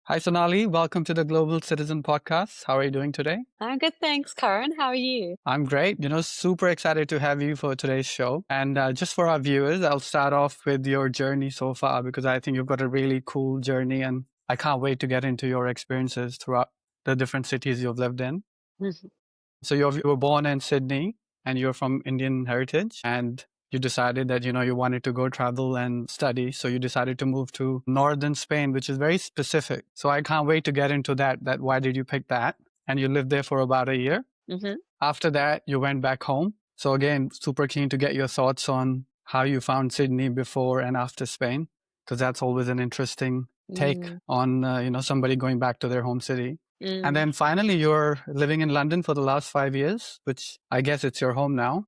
Hi, Sonali. Welcome to the Global Citizen Podcast. How are you doing today? I'm good, thanks, Karen. How are you? I'm great. Super excited to have you for today's show. And just for our viewers, I'll start off with your journey so far because I think you've got a really cool journey and I can't wait to get into your experiences throughout the different cities you've lived in. Mhm. So you were born in Sydney and you're from Indian heritage and you decided that, you wanted to go travel and study. So you decided to move to northern Spain, which is very specific. So I can't wait to get into that why did you pick that? And you lived there for about a year. Mhm. After that, you went back home. So again, super keen to get your thoughts on how you found Sydney before and after Spain, because that's always an interesting take Mm, on, somebody going back to their home city. And mm. then finally, you're living in London for the last 5 years, which I guess it's your home now.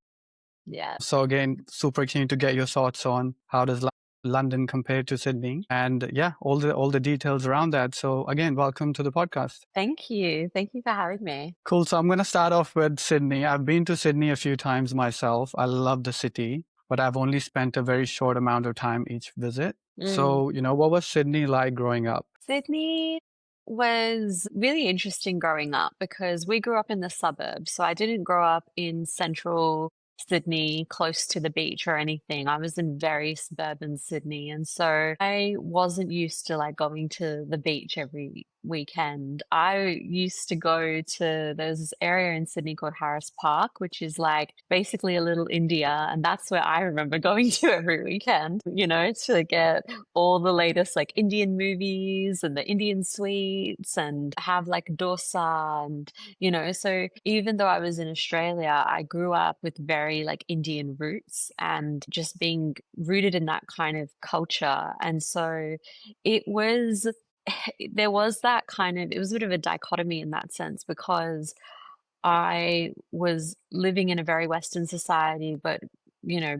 Yeah, So again, super keen to get your thoughts on how does London compare to Sydney, and yeah, all the details around that. So again, welcome to the podcast. thank you. Thank you for having me. Cool. So I'm going to start off with Sydney. I've been to Sydney a few times myself. I love the city, but I've only spent a very short amount of time each visit. Mm. So, what was Sydney like growing up? Sydney was really interesting growing up because we grew up in the suburbs. So I didn't grow up in central Sydney, close to the beach or anything. I was in very suburban Sydney. And so I wasn't used to like going to the beach every weekend. I used to go to, there's this area in Sydney called Harris Park, which is like basically a little India. And that's where I remember going to every weekend, to get all the latest like Indian movies and the Indian sweets and have like dosa and so even though I was in Australia, I grew up with very like Indian roots and just being rooted in that kind of culture. And so it was there was that kind of it was a bit of a dichotomy in that sense because I was living in a very Western society, but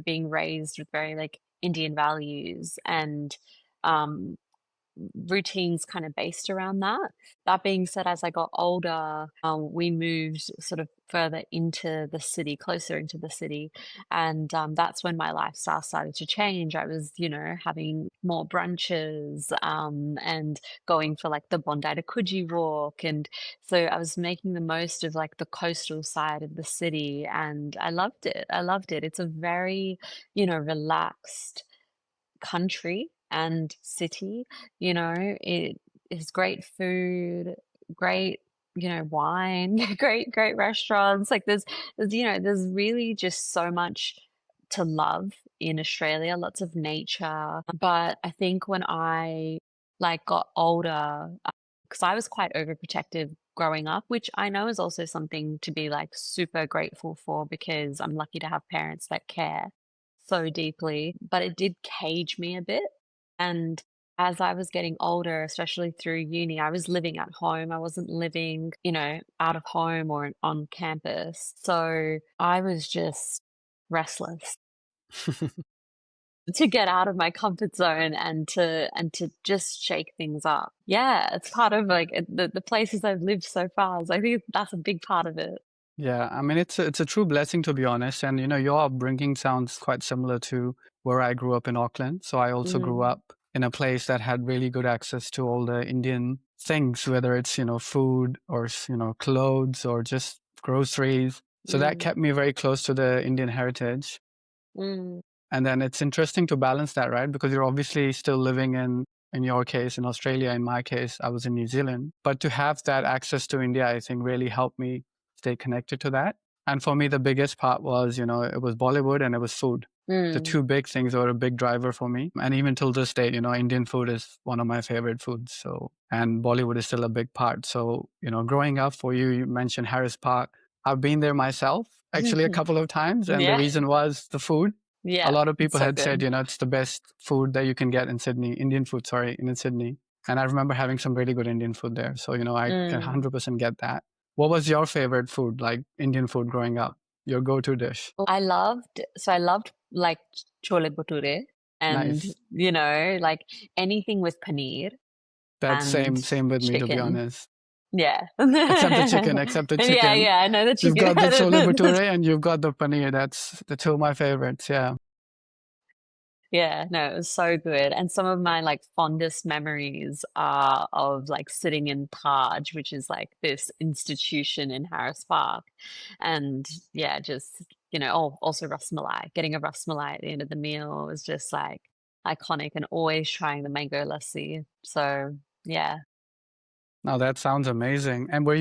being raised with very like Indian values and um, routines kind of based around that. That being said, as I got older, we moved sort of further into the city, closer into the city. And that's when my lifestyle started to change. I was, having more brunches and going for like the Bondi to Coogee walk. And so I was making the most of like the coastal side of the city. And I loved it. I loved it. It's a very, relaxed country and city, it is great food, great, wine, great restaurants. Like there's really just so much to love in Australia, lots of nature. But I think when I like got older, because I was quite overprotective growing up, which I know is also something to be like super grateful for because I'm lucky to have parents that care so deeply, but it did cage me a bit. And as I was getting older, especially through uni, I was living at home. I wasn't living, out of home or on campus. So I was just restless to get out of my comfort zone and to just shake things up. Yeah, it's part of like the places I've lived so far. So I think that's a big part of it. Yeah, I mean it's a true blessing to be honest, and your upbringing sounds quite similar to where I grew up in Auckland. So I also grew Mm, up in a place that had really good access to all the Indian things, whether it's food or clothes or just groceries. So that mm, kept me very close to the Indian heritage. mm, And then it's interesting to balance that, right? Because you're obviously still living in your case, in Australia. In my case, I was in New Zealand. But to have that access to India, I think really helped me stay connected to that. And for me, the biggest part was, it was Bollywood and it was food. The mm. two big things were a big driver for me. And even till this day, Indian food is one of my favorite foods. So, and Bollywood is still a big part. So, growing up for you, you mentioned Harris Park. I've been there myself actually a couple of times. And the Yeah, reason was the food. A yeah, lot of it's people so had said, good. it's the best food that you can get in Sydney, Indian food, sorry, in Sydney. And I remember having some really good Indian food there. So, I can Mm. 100% get that. What was your favorite food, like Indian food growing up? Your go-to dish? I loved like chole bhature and, Nice. like anything with paneer That's and same with me, to be chicken. honest. Yeah. Except the chicken, except the Yeah, chicken. yeah, I know the You've chicken. got the chole bhature and you've got the paneer. That's the two of my favorites. Yeah. Yeah, no, it was so good. And some of my like fondest memories are of like sitting in Taj, which is like this institution in Harris Park. And yeah, just, oh, also Ras Malai. Getting a Ras Malai at the end of the meal was just like iconic, and always trying the mango lassi. So yeah. Now that sounds amazing. And did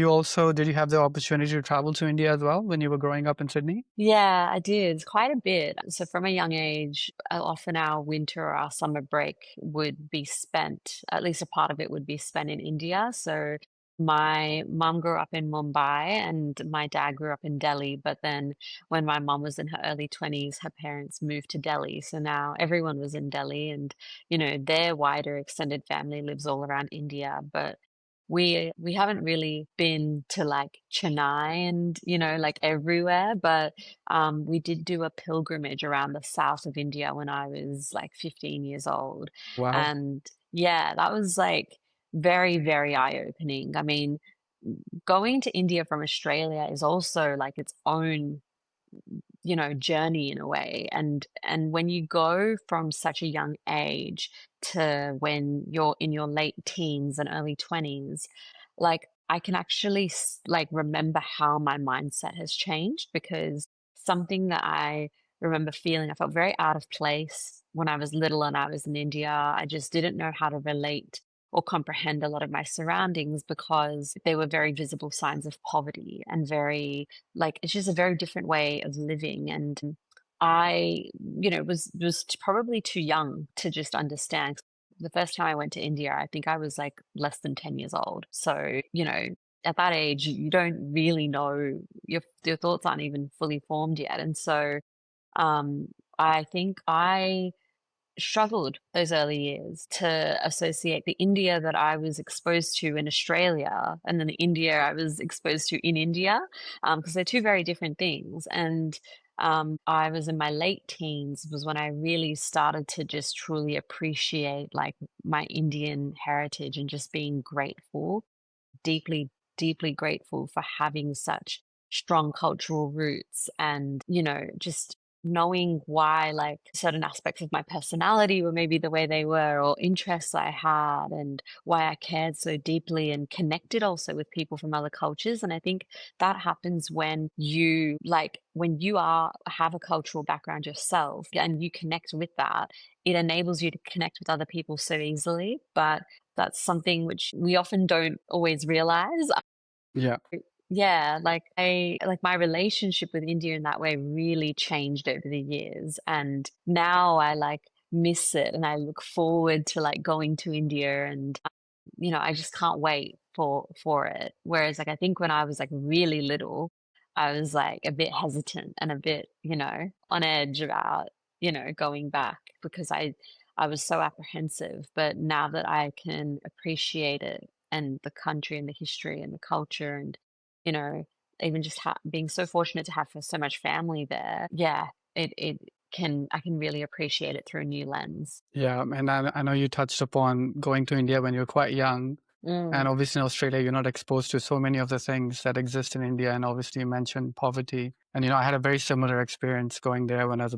you have the opportunity to travel to India as well when you were growing up in Sydney? Yeah, I did quite a bit. So from a young age, often our winter or our summer break would be spent, at least a part of it would be spent in India. So my mum grew up in Mumbai and my dad grew up in Delhi. But then when my mum was in her early 20s, her parents moved to Delhi. So now everyone was in Delhi, and, their wider extended family lives all around India. But we haven't really been to like Chennai and like everywhere, but we did do a pilgrimage around the south of India when I was like 15 years old. Wow. And yeah, that was like very, very eye-opening. I mean, going to India from Australia is also like its own journey in a way. And when you go from such a young age to when you're in your late teens and early 20s, like I can actually like remember how my mindset has changed, because something that I remember feeling, I felt very out of place when I was little and I was in India. I just didn't know how to relate or comprehend a lot of my surroundings, because there were very visible signs of poverty and very, like, it's just a very different way of living. And I, was probably too young to just understand. The first time I went to India, I think I was like less than 10 years old. So, at that age, you don't really know, your thoughts aren't even fully formed yet. And so um I think I struggled those early years to associate the India that I was exposed to in Australia and then the India I was exposed to in India, because they're two very different things. And I was in my late teens was when I really started to just truly appreciate like my Indian heritage and just being grateful, deeply, deeply grateful for having such strong cultural roots, and, just knowing why like certain aspects of my personality were maybe the way they were, or interests I had, and why I cared so deeply and connected also with people from other cultures. And I think that happens when you have a cultural background yourself and you connect with that, it enables you to connect with other people so easily. But that's something which we often don't always realize. Yeah. Yeah, like my relationship with India in that way really changed over the years. And now I like miss it and I look forward to like going to India, and I just can't wait for it. Whereas like I think when I was like really little, I was like a bit hesitant and a bit, on edge about, going back, because I was so apprehensive. But now that I can appreciate it and the country and the history and the culture, and, you know, even just being so fortunate to have so much family there, yeah, it can I can really appreciate it through a new lens. Yeah. And I know you touched upon going to India when you were quite young. And Mm, obviously in Australia, you're not exposed to so many of the things that exist in India. And obviously you mentioned poverty. And, I had a very similar experience going there when I was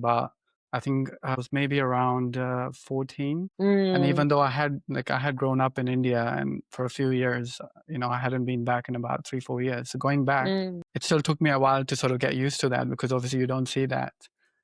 I think I was maybe around 14. And mm, even though I had grown up in India and for a few years, I hadn't been back in about 3, 4 years. So going back, mm, it still took me a while to sort of get used to that, because obviously you don't see that.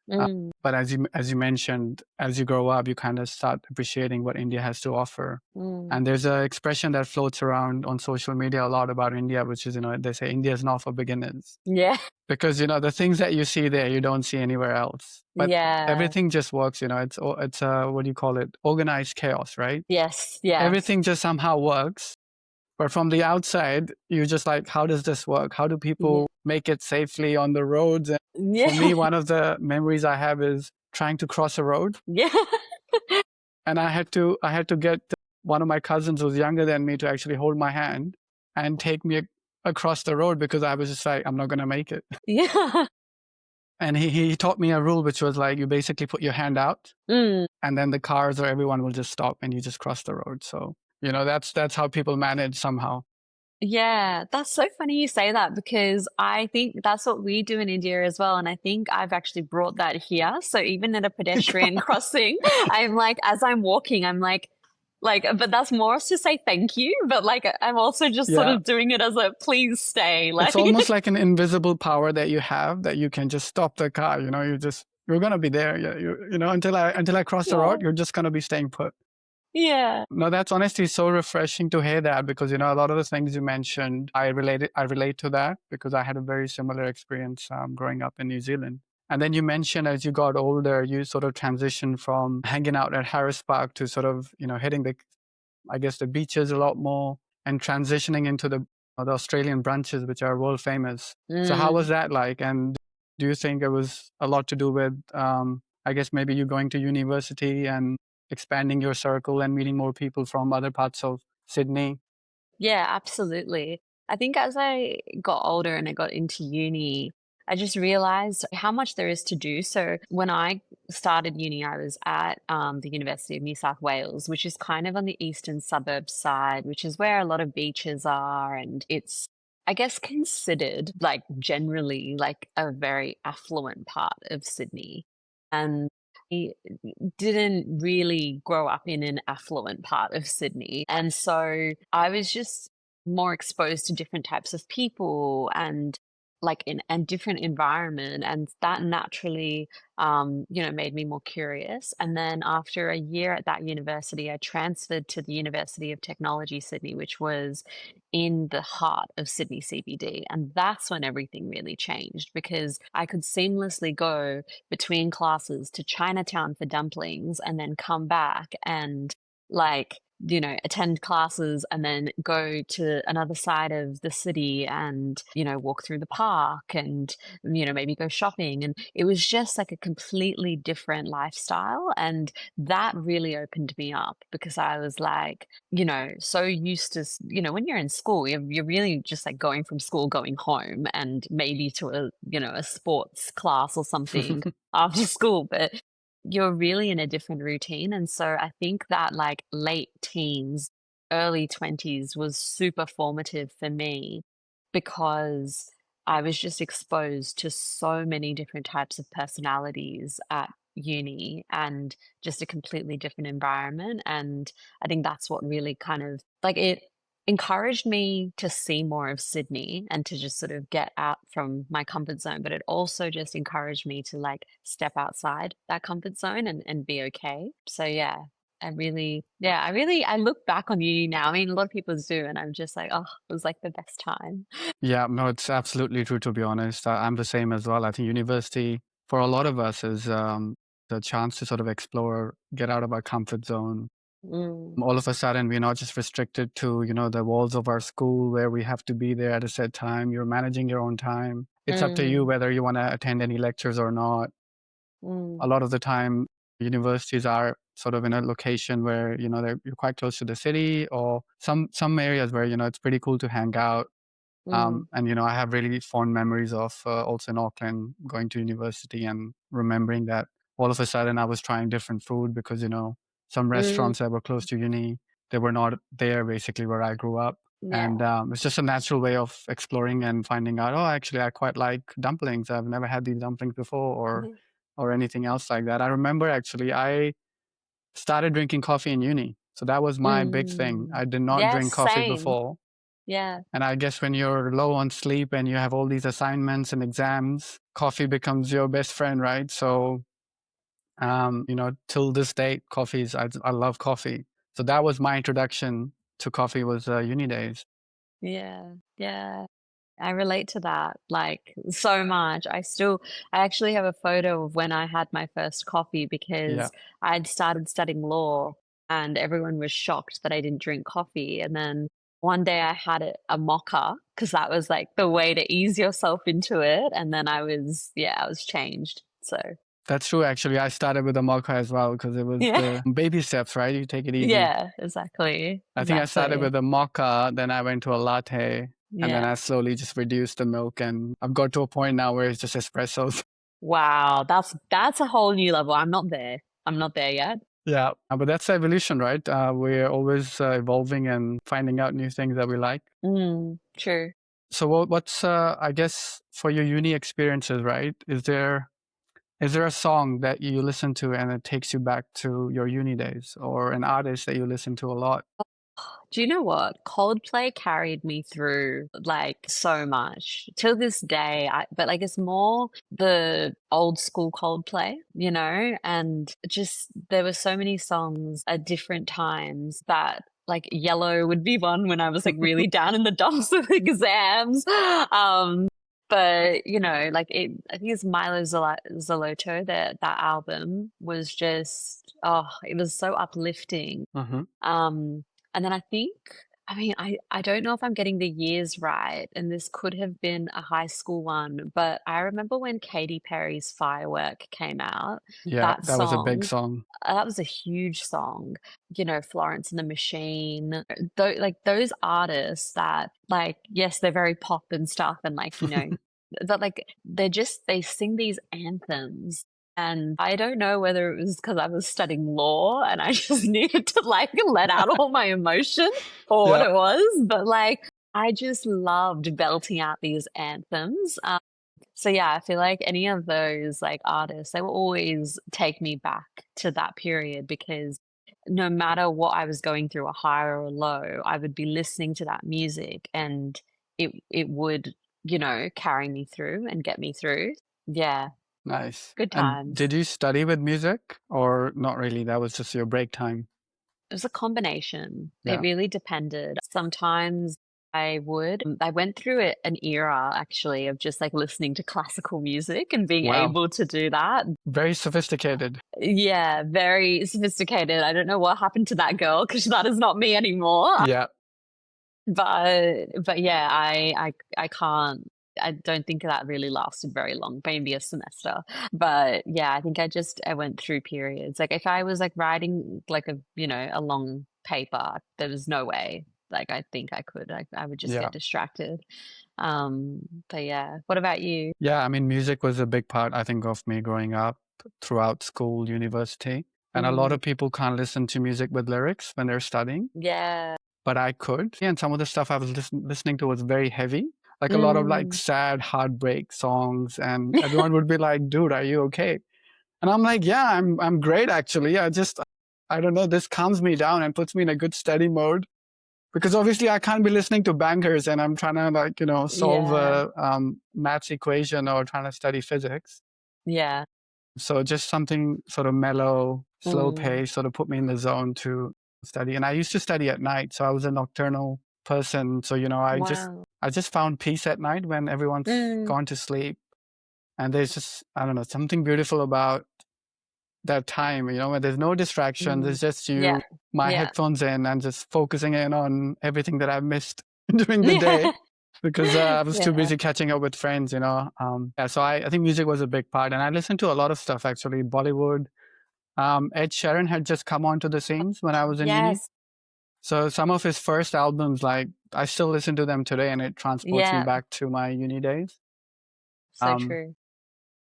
Uh, mm. but as you mentioned, as you grow up, you kind of start appreciating what India has to offer. Mm. And there's an expression that floats around on social media a lot about India, which is, they say India is not for beginners, Yeah. because the things that you see there you don't see anywhere else. But Yeah. everything just works. It's what do you call it? Organized chaos, right? Yes. Yes. Everything just somehow works. But from the outside, you're just like, how does this work? How do Yeah. people make it safely on the roads? And for Yeah. me, one of the memories I have is trying to cross a road, Yeah. and I had to get one of my cousins who's younger than me to actually hold my hand and take me across the road, because I was just like, I'm not gonna make it. Yeah. And he taught me a rule, which was like, you basically put your hand out, Mm. and then the cars or everyone will just stop, and you just cross the road. So that's how people manage somehow. Yeah, that's so funny you say that because I think that's what we do in India as well. And I think I've actually brought that here. So even at a pedestrian crossing, I'm like, as I'm walking, I'm like, but that's more to say thank you. But like, I'm also just sort Yeah. of doing it as a please stay. It's Like, almost like an invisible power that you have that you can just stop the car. You're gonna be there. Yeah, until I cross the yeah, road, you're just gonna be staying put. yeah. No, that's honestly so refreshing to hear that because a lot of the things you mentioned, I relate to that because I had a very similar experience growing up in New Zealand. And then you mentioned as you got older, you sort of transitioned from hanging out at Harris Park to sort of hitting I guess the beaches a lot more and transitioning into the Australian brunches, which are world famous. So how was Mm. that like? And do you think it was a lot to do with, I guess maybe you going to university and expanding your circle and meeting more people from other parts of Sydney? Yeah, absolutely. I think as I got older and I got into uni, I just realized how much there is to do. So when I started uni, I was at the University of New South Wales, which is kind of on the eastern suburbs side, which is where a lot of beaches are. And it's, I guess, considered like generally like a very affluent part of Sydney. And I didn't really grow up in an affluent part of Sydney. And so I was just more exposed to different types of people and like in and different environment, and that naturally made me more curious. And then after a year at that university, I transferred to the University of Technology Sydney, which was in the heart of Sydney CBD. And that's when everything really changed because I could seamlessly go between classes to Chinatown for dumplings and then come back and like attend classes and then go to another side of the city and walk through the park and maybe go shopping. And it was just like a completely different lifestyle, and that really opened me up because I was like, so used to, when you're in school, you're really just like going from school, going home, and maybe to a sports class or something after school, but you're really in a different routine. And so I think that like late teens, early 20s was super formative for me because I was just exposed to so many different types of personalities at uni and just a completely different environment. And I think that's what really kind of like it encouraged me to see more of Sydney and to just sort of get out from my comfort zone. But it also just encouraged me to like step outside that comfort zone and be okay. So yeah, I look back on uni now. I mean, a lot of people do, and I'm just like, oh, it was like the best time. Yeah, no, it's absolutely true, to be honest. I'm the same as well. I think university, for a lot of us, is the chance to sort of explore, get out of our comfort zone. Mm, All of a sudden, we're not just restricted to, the walls of our school where we have to be there at a set time. You're managing your own time. It's up to you mm, whether you want to attend any lectures or not. A mm, lot of the time, universities are sort of in a location where, you're quite close to the city or some areas where, it's pretty cool to hang out. mm, And I have really fond memories of also in Auckland going to university and remembering that all of a sudden I was trying different food because some mm, restaurants that were close to uni, they were not there basically where I grew up. And yeah. it's just a natural way of exploring and finding out, oh, actually, I quite like dumplings. I've never had these dumplings before, or anything else like that. I remember actually I started drinking coffee in uni, so that was my big thing. Mm. I did not Yes, drink coffee same. before, Yeah. and I guess when you're low on sleep and you have all these assignments and exams, coffee becomes your best friend, right? So, till this day, I love coffee. So that was my introduction to coffee was uni days. Yeah. Yeah. I relate to that like so much. I actually have a photo of when I had my first coffee Yeah, because I'd started studying law and everyone was shocked that I didn't drink coffee. And then one day I had a mocha because that was like the way to ease yourself into it. And then I was changed. So that's true. Actually, I started with a mocha as well because it was yeah, the baby steps, right? You take it easy. yeah, exactly. I think I started Exactly. with a mocha, then I went to a latte, and then Yeah. I slowly just reduced the milk, and I've got to a point now where it's just espressos. Wow. That's a whole new level. I'm not there. I'm not there yet. Yeah, but that's evolution, right? We're always evolving and finding out new things that we like. True. So what's I guess for your uni experiences, right? Is there a song that you listen to and it takes you back to your uni days, or an artist that you listen to a lot? Do you know what? Coldplay carried me through like so much till this day. But like it's more the old school Coldplay, and just there were so many songs at different times that like Yellow would be one when I was like really down in the dumps with exams. But like I think it's Zolotto, that album was just, oh, it was so uplifting. Hmm. Um, and then I mean, I don't know if I'm getting the years right, and this could have been a high school one, but I remember when Katy Perry's Firework came out, Yeah, that that was a big song, song. that was a huge song. Florence and the Machine, like those artists that, like, yes, they're very pop and stuff, and like, but like they sing these anthems, and I don't know whether it was because I was studying law and I just needed to like let out all my emotion or what Yeah, it was, but like I just loved belting out these anthems. So yeah, I feel like any of those like artists, they will always take me back to that period because no matter what I was going through, a high or a low, I would be listening to that music and it would, carry me through and get me through. Yeah, nice. good And times. did you study with music or not really? That was just your break time. It was a combination. It Yeah. really depended. Sometimes I went through an era actually of just like listening to classical music and being Wow. able to do that. Very sophisticated. Yeah, very sophisticated. I don't know what happened to that girl because that is not me anymore. Yeah. But yeah, I can't. I don't think that really lasted very long, maybe a semester. But yeah, I think I went through periods. Like if I was like writing like a long paper, there was no way. Like I think I could. I would just Yeah. get distracted. But yeah, what about you? Yeah, I mean, music was a big part, I think, of me growing up throughout school, university. And a lot Mm, of people can't listen to music with lyrics when they're studying, yeah. but I could. And some of the stuff I was listening to was very heavy, like a lot of like Mm. sad heartbreak songs. And everyone would be like, dude, are you okay? And I'm like, yeah, I'm great, actually. I don't know, this calms me down and puts me in a good study mode. Because obviously I can't be listening to bangers and I'm trying to like, solve Yeah. a maths equation or trying to study physics. Yeah. So just something sort of mellow, slow Mm. pace, sort of put me in the zone to study. And I used to study at night, so I was a nocturnal person. So, Wow. I just found peace at night when everyone's Mm. gone to sleep. And there's just, I don't know, something beautiful about that time, when there's no distractions, Mm. it's just Yeah. you, my Yeah. headphones in, and just focusing in on everything that I've missed during the day Yeah. because I was too Yeah. busy catching up with friends. Yeah, so I think music was a big part, and I listened to a lot of stuff actually, Bollywood. Ed Sheeran had just come onto the scenes when I was in uni. Yes. So some of his first albums, like I still listen to them today, and it transports me Yeah. back to my uni days. So Um, true.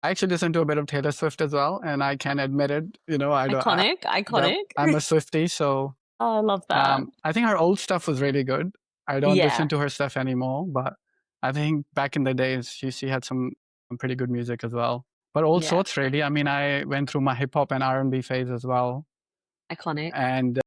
I actually listen to a bit of Taylor Swift as well, and I can admit it. I don't. Iconic. That Iconic. I'm a Swiftie, so Oh, I love that. I think her old stuff was really good. I don't listen Yeah. to her stuff anymore, but I think back in the days she had some pretty good music as well. But all Yeah. sorts really. I mean, I went through my hip hop and R&B phase as well, Iconic. and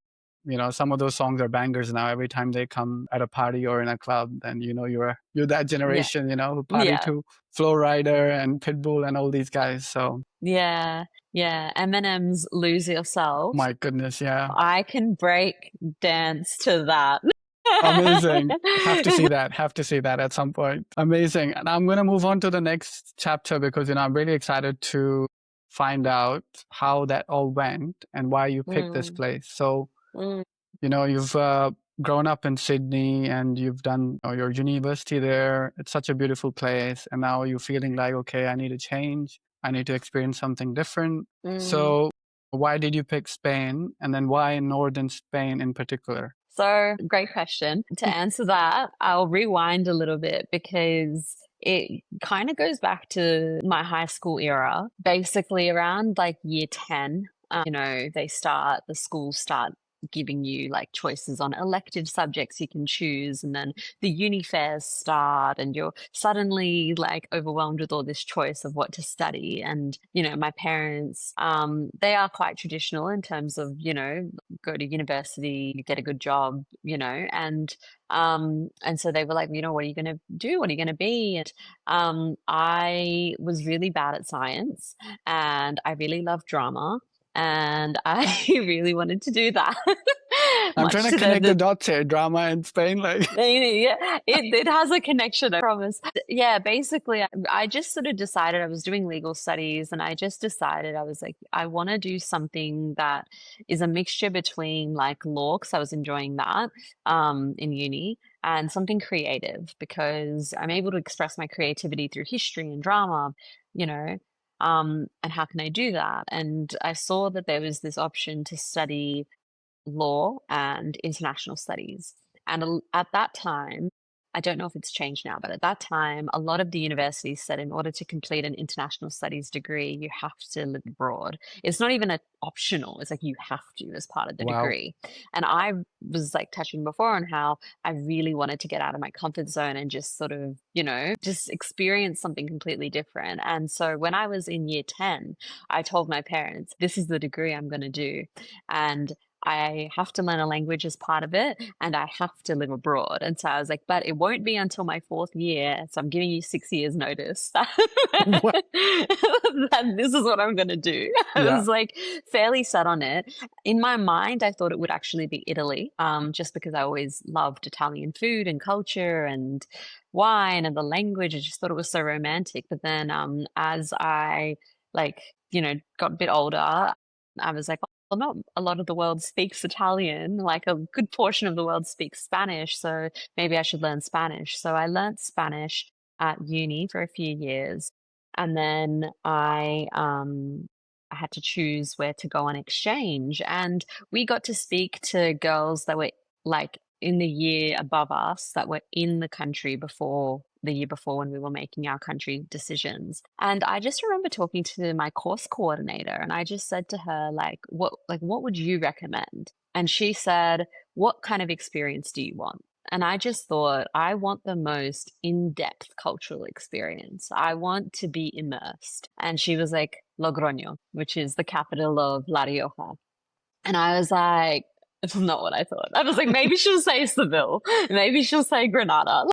some of those songs are bangers now. Every time they come at a party or in a club, then you're that Yeah. generation, who party Yeah. to Flo Rida and Pitbull and all these guys. So Yeah. Yeah. Eminem's Lose Yourself. my goodness, yeah. I can break dance to that. Amazing. Have to see that. Have to see that at some point. Amazing. And I'm going to move on to the next chapter because, I'm really excited to find out how that all went and why you picked this Mm, place. So, mm, you've grown up in Sydney and you've done your university there. It's such a beautiful place. And now you're feeling like, okay, I need to change. I need to experience something different. mm. So, why did you pick Spain? And then why northern Spain in particular? So, great question. To answer that, I'll rewind a little bit because it kind of goes back to my high school era, basically around like year 10. The schools start giving you like choices on elective subjects you can choose, and then the uni fairs start, and you're suddenly like overwhelmed with all this choice of what to study. And my parents, they are quite traditional in terms of go to university, you get a good job, and so they were like, what are you going to do, what are you going to be? And I was really bad at science, and I really loved drama, and I really wanted to do that. I'm trying Much to to connect the dots here. Drama in Spain, like. yeah, it has a connection, I promise. Yeah, basically, I just sort of decided I was doing legal studies, and I just decided I was like, I want to do something that is a mixture between like law, because I was enjoying that in uni, and something creative, because I'm able to express my creativity through history and drama, you know. And how can I do that? And I saw that there was this option to study law and international studies. And at that time, I don't know if it's changed now, but at that time, a lot of the universities said in order to complete an international studies degree, you have to live abroad. It's not even an optional, it's like you have to as part of the Wow. degree. And I was like touching before on how I really wanted to get out of my comfort zone and just sort of, just experience something completely different. And so when I was in year 10, I told my parents, this is the degree I'm going to do. And I have to learn a language as part of it, and I have to live abroad. And so I was like, but it won't be until my fourth year. So I'm giving you 6 years notice that, What? that this is what I'm going to do. I Yeah. was like fairly set on it. In my mind, I thought it would actually be Italy, just because I always loved Italian food and culture and wine and the language. I just thought it was so romantic. But then as I like, got a bit older, I was like, well, not a lot of the world speaks Italian. Like a good portion of the world speaks Spanish, so maybe I should learn Spanish. So I learned Spanish at uni for a few years, and then I had to choose where to go on exchange, and we got to speak to girls that were like in the year above us that were in the country before the year before when we were making our country decisions. And I just remember talking to my course coordinator, and I just said to her, what would you recommend? And she said, what kind of experience do you want? And I just thought, I want the most in-depth cultural experience. I want to be immersed. And she was like, Logroño, which is the capital of La Rioja. And I was like, it's not what I thought. I was like, maybe she'll say Seville. Maybe she'll say Granada.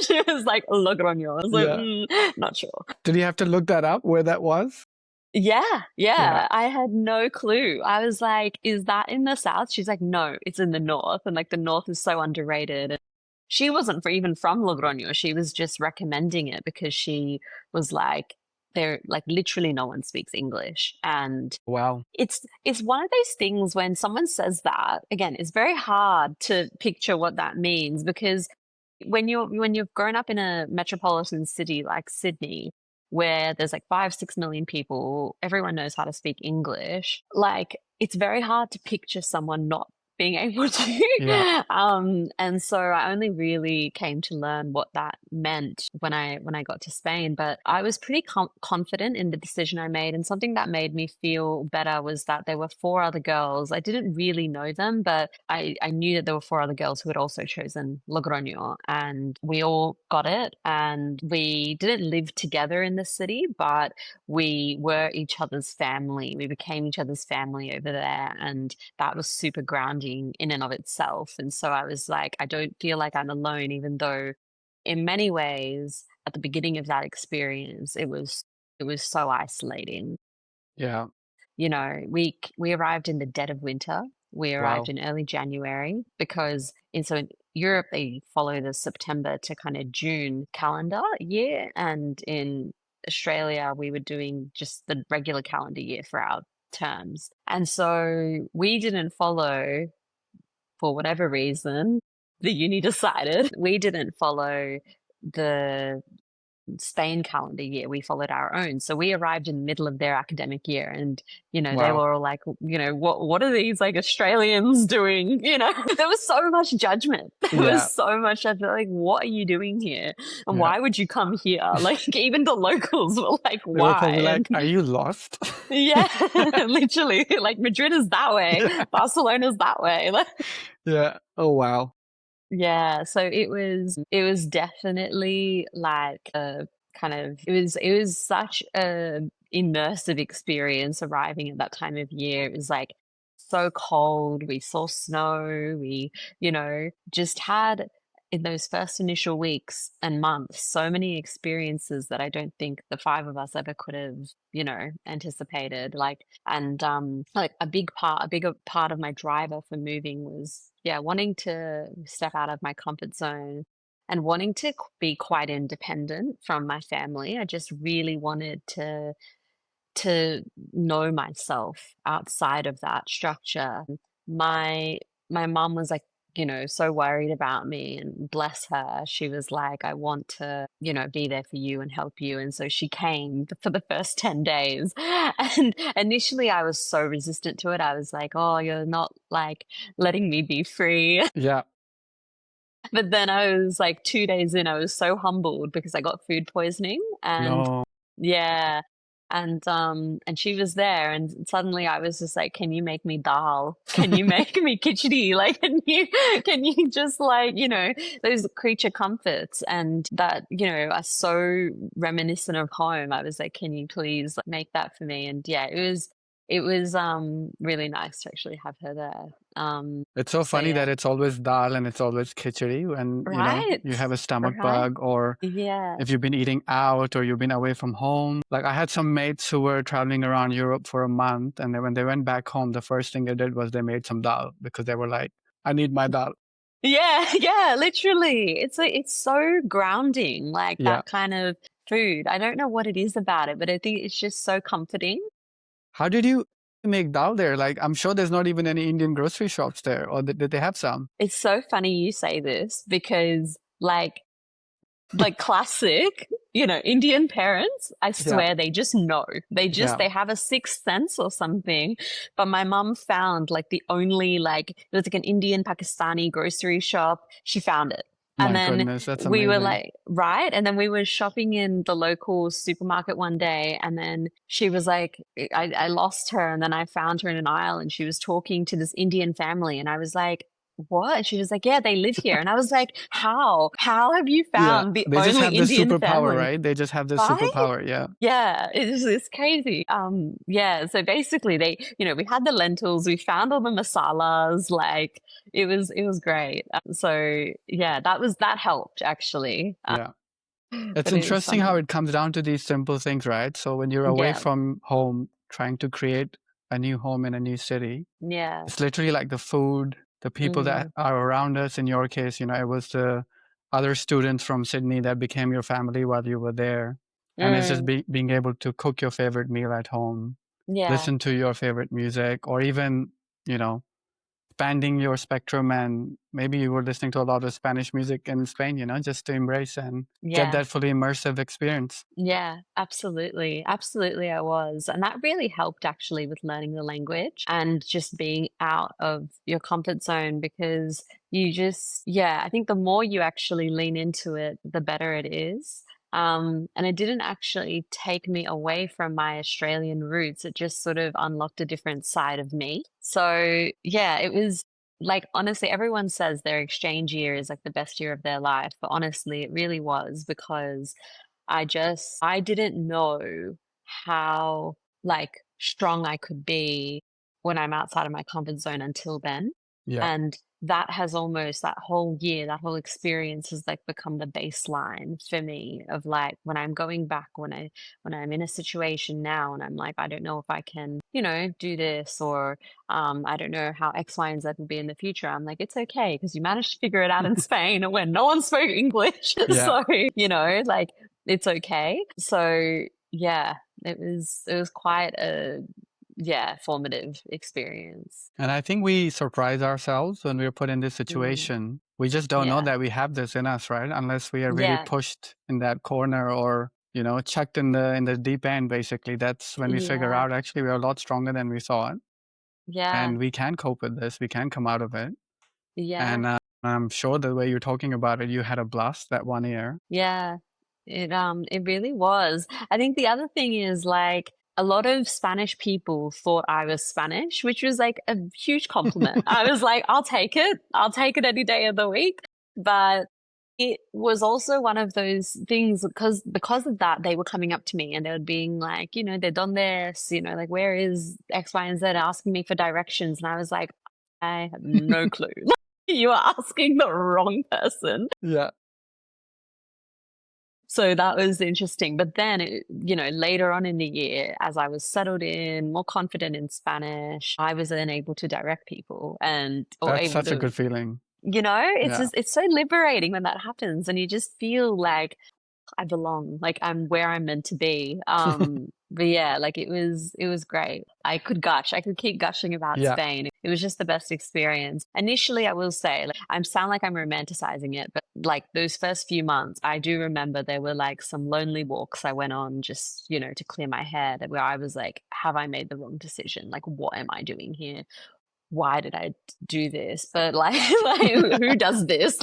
She was like, Logroño. I was like, Yeah. not sure. Did you have to look that up where that was? Yeah, Yeah. yeah. I had no clue. I was like, is that in the south? She's like, no, it's in the north. And like the north is so underrated. And she wasn't even from Logroño. She was just recommending it because she was like, there, like literally no one speaks English. And Wow. it's one of those things when someone says that, again, it's very hard to picture what that means, because when you've grown up in a metropolitan city like Sydney, where there's like 5-6 million people, everyone knows how to speak English, like it's very hard to picture someone not being able Yeah. to. And so I only really came to learn what that meant when I got to Spain. But I was pretty confident in the decision I made, and something that made me feel better was that there were four other girls. I didn't really know them, but I knew that there were four other girls who had also chosen Logroño, and we all got it. And we didn't live together in the city, but we were each other's family. We became each other's family over there, and that was super grounding in and of itself. And so I was like, I don't feel like I'm alone, even though in many ways at the beginning of that experience it was so isolating. Yeah. We arrived in the dead of winter. We arrived Wow. in early January because in Europe they follow the September to kind of June calendar year, and in Australia we were doing just the regular calendar year for our terms. And so we didn't follow, for whatever reason, the uni decided we didn't follow the Spain calendar year. We followed our own. So we arrived in the middle of their academic year and, they Wow. were all like, what are these like Australians doing? There was so much judgment. There was Yeah. so much judgment. Like, what are you doing here? And Yeah. why would you come here? Like, even the locals were like, They were probably why? like, And "Are you lost?" yeah, literally, like Madrid is that way, Yeah. Barcelona's that way. Yeah. Oh, wow. Yeah, so it was definitely like a kind of it was such a immersive experience arriving at that time of year. It was like so cold, we saw snow, we, just had in those first initial weeks and months so many experiences that I don't think the five of us ever could have, anticipated. Like a bigger part of my driver for moving was, yeah, wanting to step out of my comfort zone and wanting to be quite independent from my family. I just really wanted to know myself outside of that structure. My mom was like, so worried about me, and bless her, she was like, I want to, be there for you and help you. And so she came for the first 10 days. And initially I was so resistant to it. I was like, oh, you're not like letting me be free. Yeah. But then I was like 2 days in, I was so humbled because I got food poisoning and No. yeah. And she was there and suddenly I was just like, "Can you make me dal? Can you make me khichdi? Like, can you just like, those creature comforts and that, are so reminiscent of home." I was like, "Can you please like, make that for me?" And yeah, it was really nice to actually have her there. It's so So funny yeah. that it's always dal and it's always khichdi when, Right? you have a stomach Right? bug, or Yeah. if you've been eating out or you've been away from home. Like I had some mates who were traveling around Europe for a month, and then when they went back home, the first thing they did was they made some dal because they were like, "I need my dal." Yeah, yeah, literally. It's so grounding, like Yeah. that kind of food. I don't know what it is about it, but I think it's just so comforting. How did you make dal there? Like I'm sure there's not even any Indian grocery shops there, or did they have some? It's so funny you say this because like classic, Indian parents, I Yeah. swear they just know. Yeah. They have a sixth sense or something. But my mum found like the only like it was like an Indian Pakistani grocery shop. She found it. And My then goodness, that's we were amazing. like, right? And then we were shopping in the local supermarket one day, and then she was like, I lost her, and then I found her in an aisle, and she was talking to this Indian family, and I was like, what? And she was like, yeah, they live here. And I was like, how? How have you Yeah. found the They just only have this Indian superpower, family? right? They just have this Right? superpower. Yeah. Yeah, it's crazy. Yeah, so basically we had the lentils, we found all the masalas, like it was great. So yeah, that helped actually. Yeah. It's But it was interesting how funny. it comes down to these simple things, right? So when you're away Yeah, from home, trying to create a new home in a new city, yeah. it's literally like the food, the people that Mm, are around us. In your case, it was the other students from Sydney that became your family while you were there. And it's just mm, being able to cook your favorite meal at home, yeah, listen to your favorite music, or even, you know, expanding your spectrum. And maybe you were listening to a lot of Spanish music in Spain, just to embrace and get yeah. that fully immersive experience. Yeah, absolutely. Absolutely, I was. And that really helped actually with learning the language and just being out of your comfort zone because yeah, I think the more you actually lean into it, the better it is. And it didn't actually take me away from my Australian roots. It just sort of unlocked a different side of me. So, yeah, it was like honestly, everyone says their exchange year is like the best year of their life, but honestly, it really was because I didn't know how, like, strong I could be when I'm outside of my comfort zone until then, Yeah. and that whole year, that whole experience has, like, become the baseline for me of, like, when I'm going back, when I'm in a situation now and I'm like, "I don't know if I can, do this," or, "I don't know how X, Y, and Z will be in the future." I'm like, "It's okay because you managed to figure it out in Spain when no one spoke English." Yeah. So, like, it's okay. So, yeah, it was quite a yeah, formative experience. And I think we surprise ourselves when we're put in this Mm, situation. We just don't know yeah, that we have this in us, right? Unless we are really yeah, pushed in that corner or, chucked in the deep end, basically. That's when we figure yeah, out actually we're a lot stronger than we thought. yeah, And we can cope with this. We can come out of it. yeah. And I'm sure the way you're talking about it, you had a blast that 1 year. Yeah, it really was. I think the other thing is like a lot of Spanish people thought I was Spanish, which was like a huge compliment. I was like, I'll take it. I'll take it any day of the week. But it was also one of those things because of that, they were coming up to me and they were being like, "De dónde es? Like where is X, Y, and Z?" Asking me for directions. And I was like, I have no clue. You are asking the wrong person. Yeah. So that was interesting. But then, later on in the year, as I was settled in, more confident in Spanish, I was then able to direct people and or That's able such a to, good feeling. it's Yeah. just, it's so liberating when that happens and you just feel like I belong, like I'm where I'm meant to be. But yeah, like it was great. I could keep gushing about Yeah. Spain. It was just the best experience. Initially, I will say, like, I sound like I'm romanticizing it, but like those first few months, I do remember there were like some lonely walks I went on just, to clear my head where I was like, have I made the wrong decision? Like, what am I doing here? Why did I do this? But like, like who does this?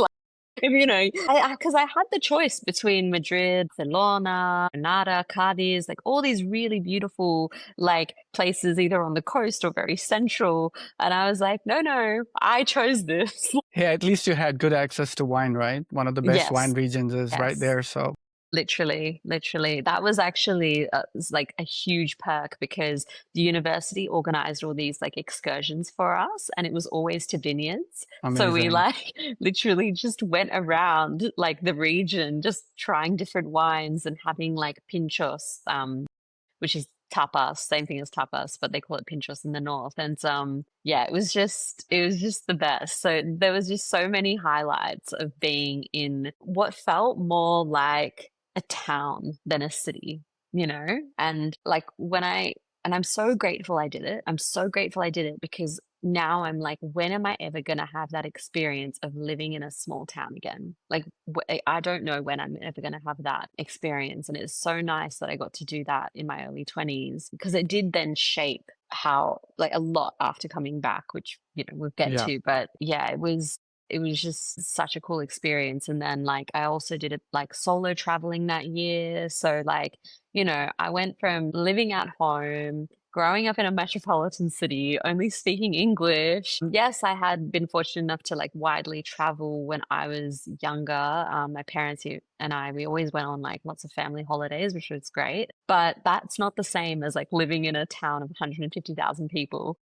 Because I had the choice between Madrid, Barcelona, Granada, Cadiz, like all these really beautiful like places either on the coast or very central. And I was like, no, no, I chose this. Hey, at least you had good access to wine, right? One of the best wine Yes, regions is right yes. there. So Literally, literally. That was actually like a huge perk because the university organized all these like excursions for us, and it was always to vineyards. So we amazing. like literally just went around like the region, just trying different wines and having like pinchos, which is tapas, same thing as tapas, but they call it pinchos in the north. And yeah, it was just the best. So there was just so many highlights of being in what felt more like a town than a city, And like and I'm so grateful I did it. I'm so grateful I did it because now I'm like, when am I ever going to have that experience of living in a small town again? Like, I don't know when I'm ever going to have that experience. And it's so nice that I got to do that in my early 20s because it did then shape how, like, a lot after coming back, which, we'll get Yeah. to. But yeah, it was just such a cool experience. And then like I also did it like solo traveling that year. So like, I went from living at home, growing up in a metropolitan city, only speaking English. Yes, I had been fortunate enough to like widely travel when I was younger. My parents and I, we always went on like lots of family holidays, which was great. But that's not the same as like living in a town of 150,000 people.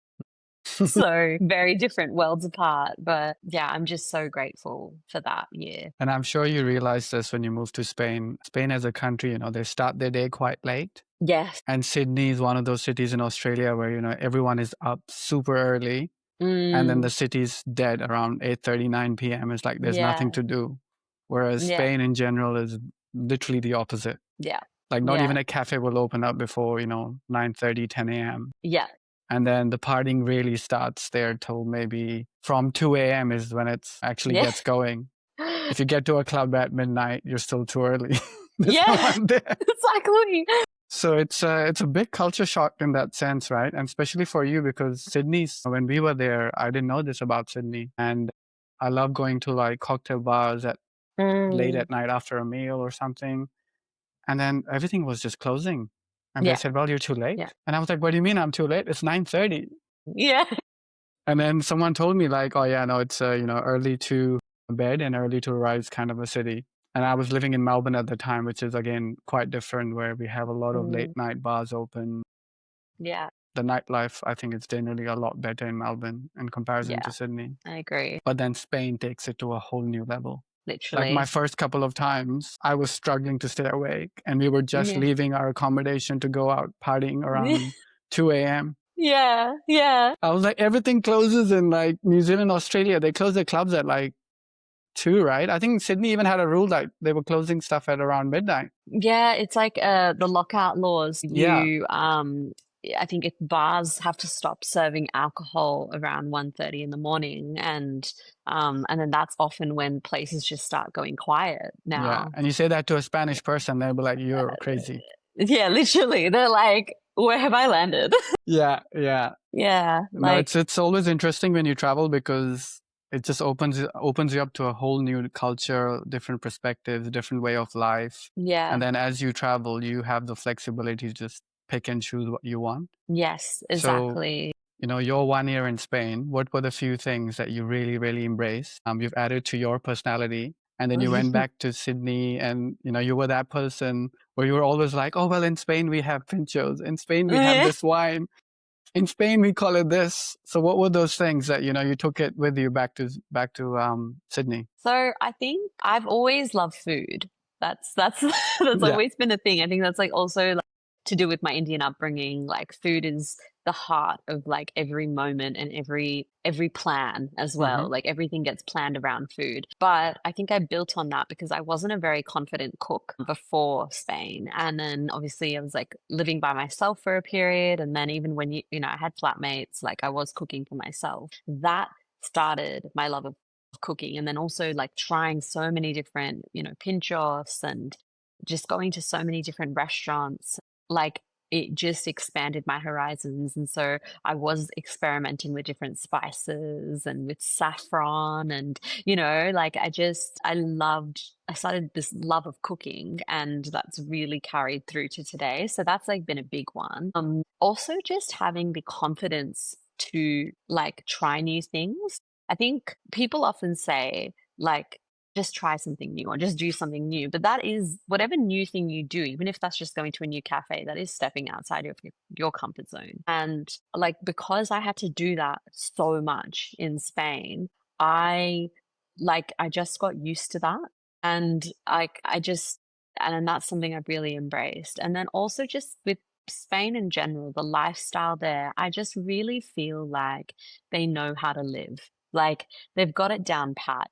So very different worlds apart. But yeah, I'm just so grateful for that year. And I'm sure you realize this when you move to Spain. Spain as a country, they start their day quite late. Yes. And Sydney is one of those cities in Australia where, everyone is up super early and then the Mm, city's dead around 8:30, 9 p.m. It's like there's nothing yeah. to do. Whereas Yeah. Spain in general is literally the opposite. Yeah. Like not even Yeah. a cafe will open up before, 9:30, 10 a.m. Yeah. And then the partying really starts there till maybe from 2 a.m. is when it actually Yeah. gets going. If you get to a club at midnight, you're still too early. There's no Yeah. one there. Exactly. So it's a big culture shock in that sense, right? And especially for you because Sydney's when we were there, I didn't know this about Sydney. And I love going to like cocktail bars at late Mm, at night after a meal or something. And then everything was just closing. And they yeah. said, "Well, you're too Yeah. late." And I was like, "What do you mean I'm too late? It's 9:30." Yeah. And then someone told me like, "Oh yeah, no, it's early to bed and early to rise kind of a city." And I was living in Melbourne at the time, which is again quite different, where we have a lot of late Mm, night bars open. yeah. The nightlife, I think, is generally a lot better in Melbourne in comparison Yeah. to Sydney. I agree. But then Spain takes it to a whole new level. Like my Literally. first couple of times, I was struggling to stay awake, and we were just Yeah. leaving our accommodation to go out partying around 2 a.m. Yeah. Yeah. I was like, everything closes in like New Zealand, Australia. They close their clubs at like 2, right? I think Sydney even had a rule that they were closing stuff at around midnight. Yeah. It's like the lockout laws. Yeah. I think if bars have to stop serving alcohol around 1:30 in the morning, and then that's often when places just start going quiet Yeah. now. And you say that to a Spanish person, they'll be like, "You're crazy." Yeah, literally. They're like, "Where have I landed?" Yeah, yeah. Yeah, No, like it's always interesting when you travel because it just opens you up to a whole new culture, different perspectives, different way of life. yeah. And then as you travel, you have the flexibility to just pick and choose what you want. Yes, So, exactly. your 1 year in Spain, what were the few things that you really, really embraced? You've added to your personality. And then you went back to Sydney and, you were that person where you were always like, oh, well, in Spain, we have pinchos. In Spain, we have Yeah. this wine. In Spain, we call it this. So what were those things that, you took it with you back to Sydney? So I think I've always loved food. That's that's Yeah. always been a thing. I think that's like also like to do with my Indian upbringing. Like food is the heart of like every moment and every plan as Hmm. well. Like everything gets planned around food. But I think I built on that because I wasn't a very confident cook before Spain. And then obviously I was like living by myself for a period. And then even when I had flatmates, like I was cooking for myself. That started my love of cooking, and then also like trying so many different pinchos and just going to so many different restaurants. Like it just expanded my horizons, and so I was experimenting with different spices and with saffron, and like I started this love of cooking, and that's really carried through to today. So that's like been a big one. Also just having the confidence to like try new things. I think people often say, like, just try something new or just do something new. But that is whatever new thing you do, even if that's just going to a new cafe, that is stepping outside of your comfort zone. And like, because I had to do that so much in Spain, I I just got used to that. And and then that's something I've really embraced. And then also just with Spain in general, the lifestyle there, I just really feel like they know how to live. Like they've got it down pat,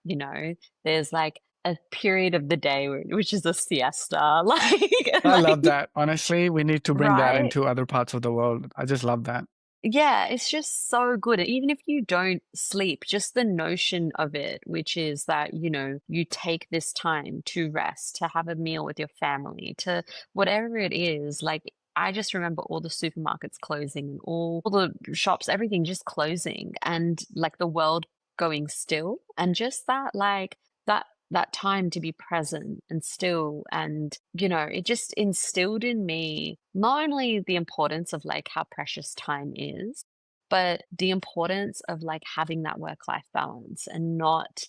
There's like a period of the day which is a siesta, I love that. Honestly, we need to bring that right? into other parts of the world. I just love that. Yeah, it's just so good. Even if you don't sleep, just the notion of it, which is that, you take this time to rest, to have a meal with your family, to whatever it is. Like, I just remember all the supermarkets closing and all the shops, everything just closing and like the world going still. And just that, like, that time to be present and still, and it just instilled in me not only the importance of like how precious time is, but the importance of like having that work life balance and not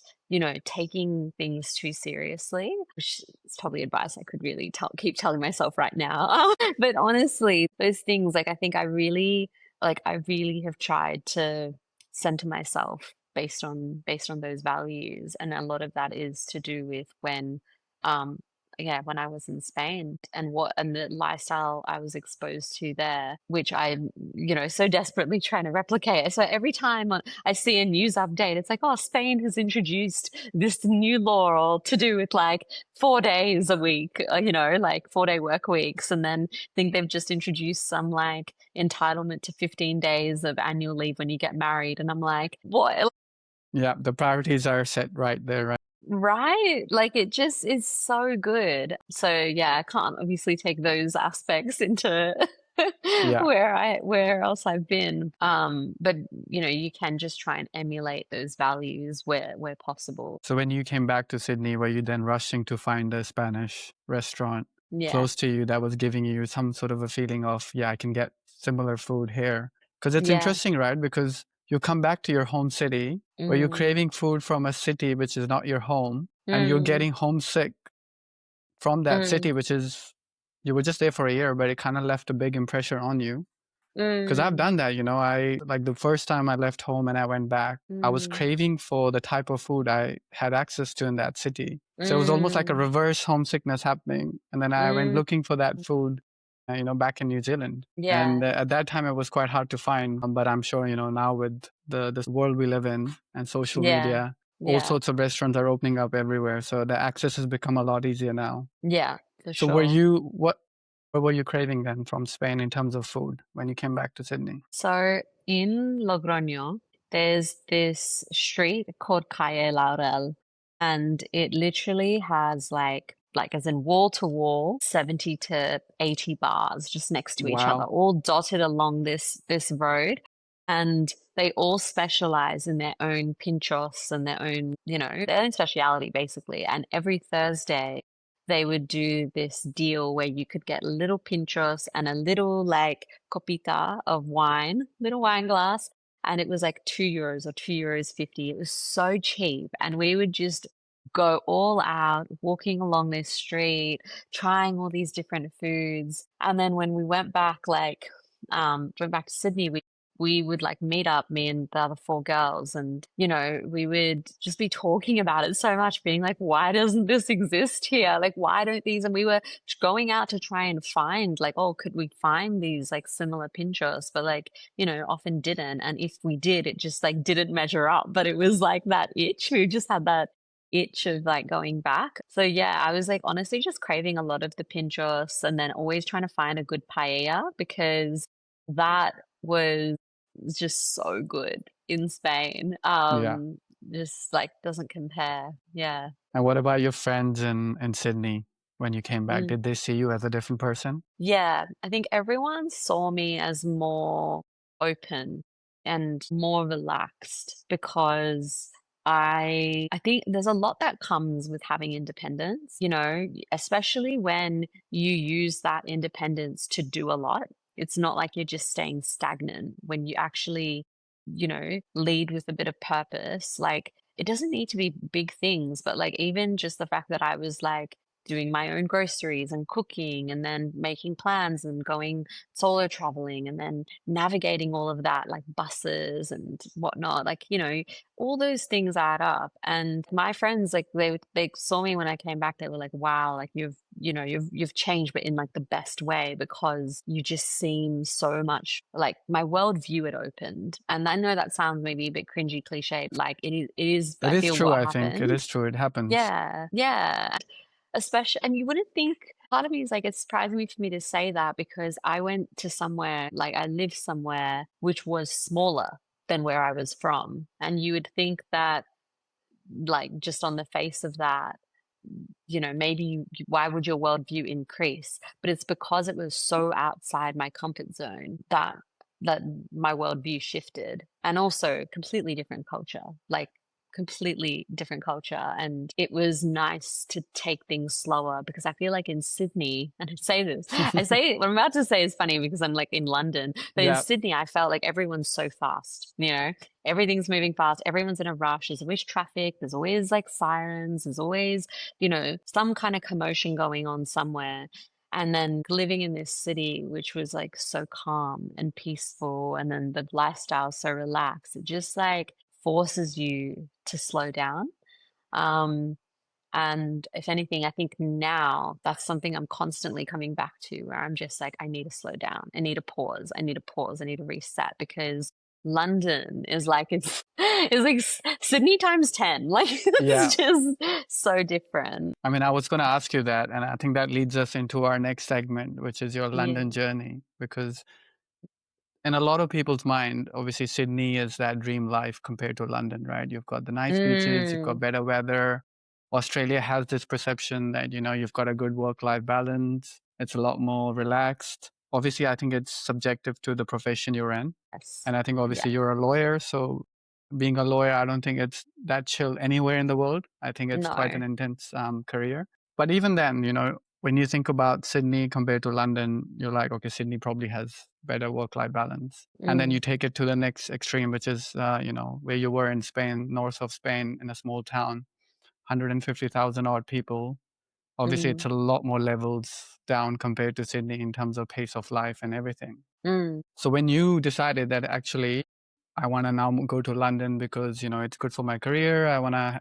taking things too seriously, which is probably advice I could really keep telling myself right now. But honestly, those things, like, I think I really have tried to center myself based on those values, and a lot of that is to do with um when I was in Spain and the lifestyle I was exposed to there, which I'm so desperately trying to replicate. So every time I see a news update, it's like, oh, Spain has introduced this new law to do with like 4 days a week, like 4-day work weeks, and then I think they've just introduced some like entitlement to 15 days of annual leave when you get married, and I'm like, what? Yeah, the priorities are set right there, right? Right? Like it just is so good. So yeah, I can't obviously take those aspects into Yeah. where else I've been. But you can just try and emulate those values where possible. So when you came back to Sydney, were you then rushing to find a Spanish restaurant Yeah. close to you that was giving you some sort of a feeling of, yeah, I can get similar food here? Because it's Yeah. interesting, right? Because you come back to your home city where you're Mm, craving food from a city which is not your home, and you're mm, getting homesick from that mm, city, which is, you were just there for a year, but it kind of left a big impression on you. Because I've mm, done that, I like the first time I left home and I went back, I was mm, craving for the type of food I had access to in that city. So it was almost like a mm, reverse homesickness happening. And then I went mm. looking for that food, back in New Zealand. And Yeah. at that time, it was quite hard to find. But I'm sure, now with the world we live in and social Yeah. media, all Yeah. sorts of restaurants are opening up everywhere. So the access has become a lot easier now. Yeah, for So were sure. you, what? What were you craving then from Spain in terms of food when you came back to Sydney? So in Logroño, there's this street called Calle Laurel, and it literally has like as in wall to wall, 70 to 80 bars just next to each other, Wow. all dotted along this road. And they all specialize in their own pinchos and their own, their own speciality basically. And every Thursday they would do this deal where you could get little pinchos and a little like copita of wine, little wine glass, and it was like €2 or €2 50. It was so cheap, and we would just go all out, walking along this street, trying all these different foods. And then when we went back to Sydney, we would like meet up, me and the other four girls, and we would just be talking about it so much, being like, why doesn't this exist here? Like, why don't these? And we were going out to try and find, like, oh, could we find these like similar pinchos? But like, often didn't. And if we did, it just like didn't measure up. But it was like that itch. We just had that itch of like going back. So yeah, I was like honestly just craving a lot of the pinchos and then always trying to find a good paella because that was just so good in Spain. Yeah. Just like doesn't compare. Yeah. And what about your friends in Sydney when you came back? Mm. Did they see you as a different person? Yeah, I think everyone saw me as more open and more relaxed because I think there's a lot that comes with having independence, especially when you use that independence to do a lot. It's not like you're just staying stagnant when you actually, lead with a bit of purpose. Like it doesn't need to be big things, but like even just the fact that I was like doing my own groceries and cooking and then making plans and going solo traveling and then navigating all of that like buses and whatnot, like all those things add up. And my friends, like they saw me when I came back, they were like, wow, like you've changed, but in like the best way, because you just seem so much like my worldview had opened. And I know that sounds maybe a bit cringy cliche, like it is It I is feel true, what I think. It happened. is true. It happens. Yeah, yeah. Especially, and you wouldn't think, part of me is like, it's surprising me for me to say that because I went to somewhere, like I lived somewhere which was smaller than where I was from. And you would think that, like, just on the face of that, maybe why would your worldview increase? But it's because it was so outside my comfort zone that my worldview shifted, and also completely different culture, like completely different culture. And it was nice to take things slower because I feel like in Sydney, and I say what I'm about to say is funny because I'm like in London, but in Yeah. Sydney, I felt like everyone's so fast, everything's moving fast, everyone's in a rush, there's always traffic, there's always like sirens, there's always, some kind of commotion going on somewhere. And then living in this city, which was like so calm and peaceful, and then the lifestyle so relaxed, it just like forces you to slow down. Um, and if anything, I think now that's something I'm constantly coming back to where I'm just like, I need to slow down. I need to pause. I need to pause. I need to reset because London is like, it's like Sydney times 10. Like, Yeah. it's just so different. I mean, I was going to ask you that. And I think that leads us into our next segment, which is your Yeah. London journey. Because in a lot of people's mind, obviously, Sydney is that dream life compared to London, right? You've got the nice beaches, you've got Mm, better weather. Australia has this perception that, you've got a good work life balance. It's a lot more relaxed. Obviously, I think it's subjective to the profession you're in. yes. And I think Yeah. obviously you're a lawyer. So being a lawyer, I don't think it's that chill anywhere in the world. I think it's quite an No. intense career. But even then, when you think about Sydney compared to London, you're like, okay, Sydney probably has better work-life balance. And then you Mm, take it to the next extreme, which is, where you were in Spain, north of Spain, in a small town, 150,000 odd people. Obviously, it's mm, a lot more levels down compared to Sydney in terms of pace of life and everything. mm, So when you decided that actually I want to now go to London because, it's good for my career. I want to,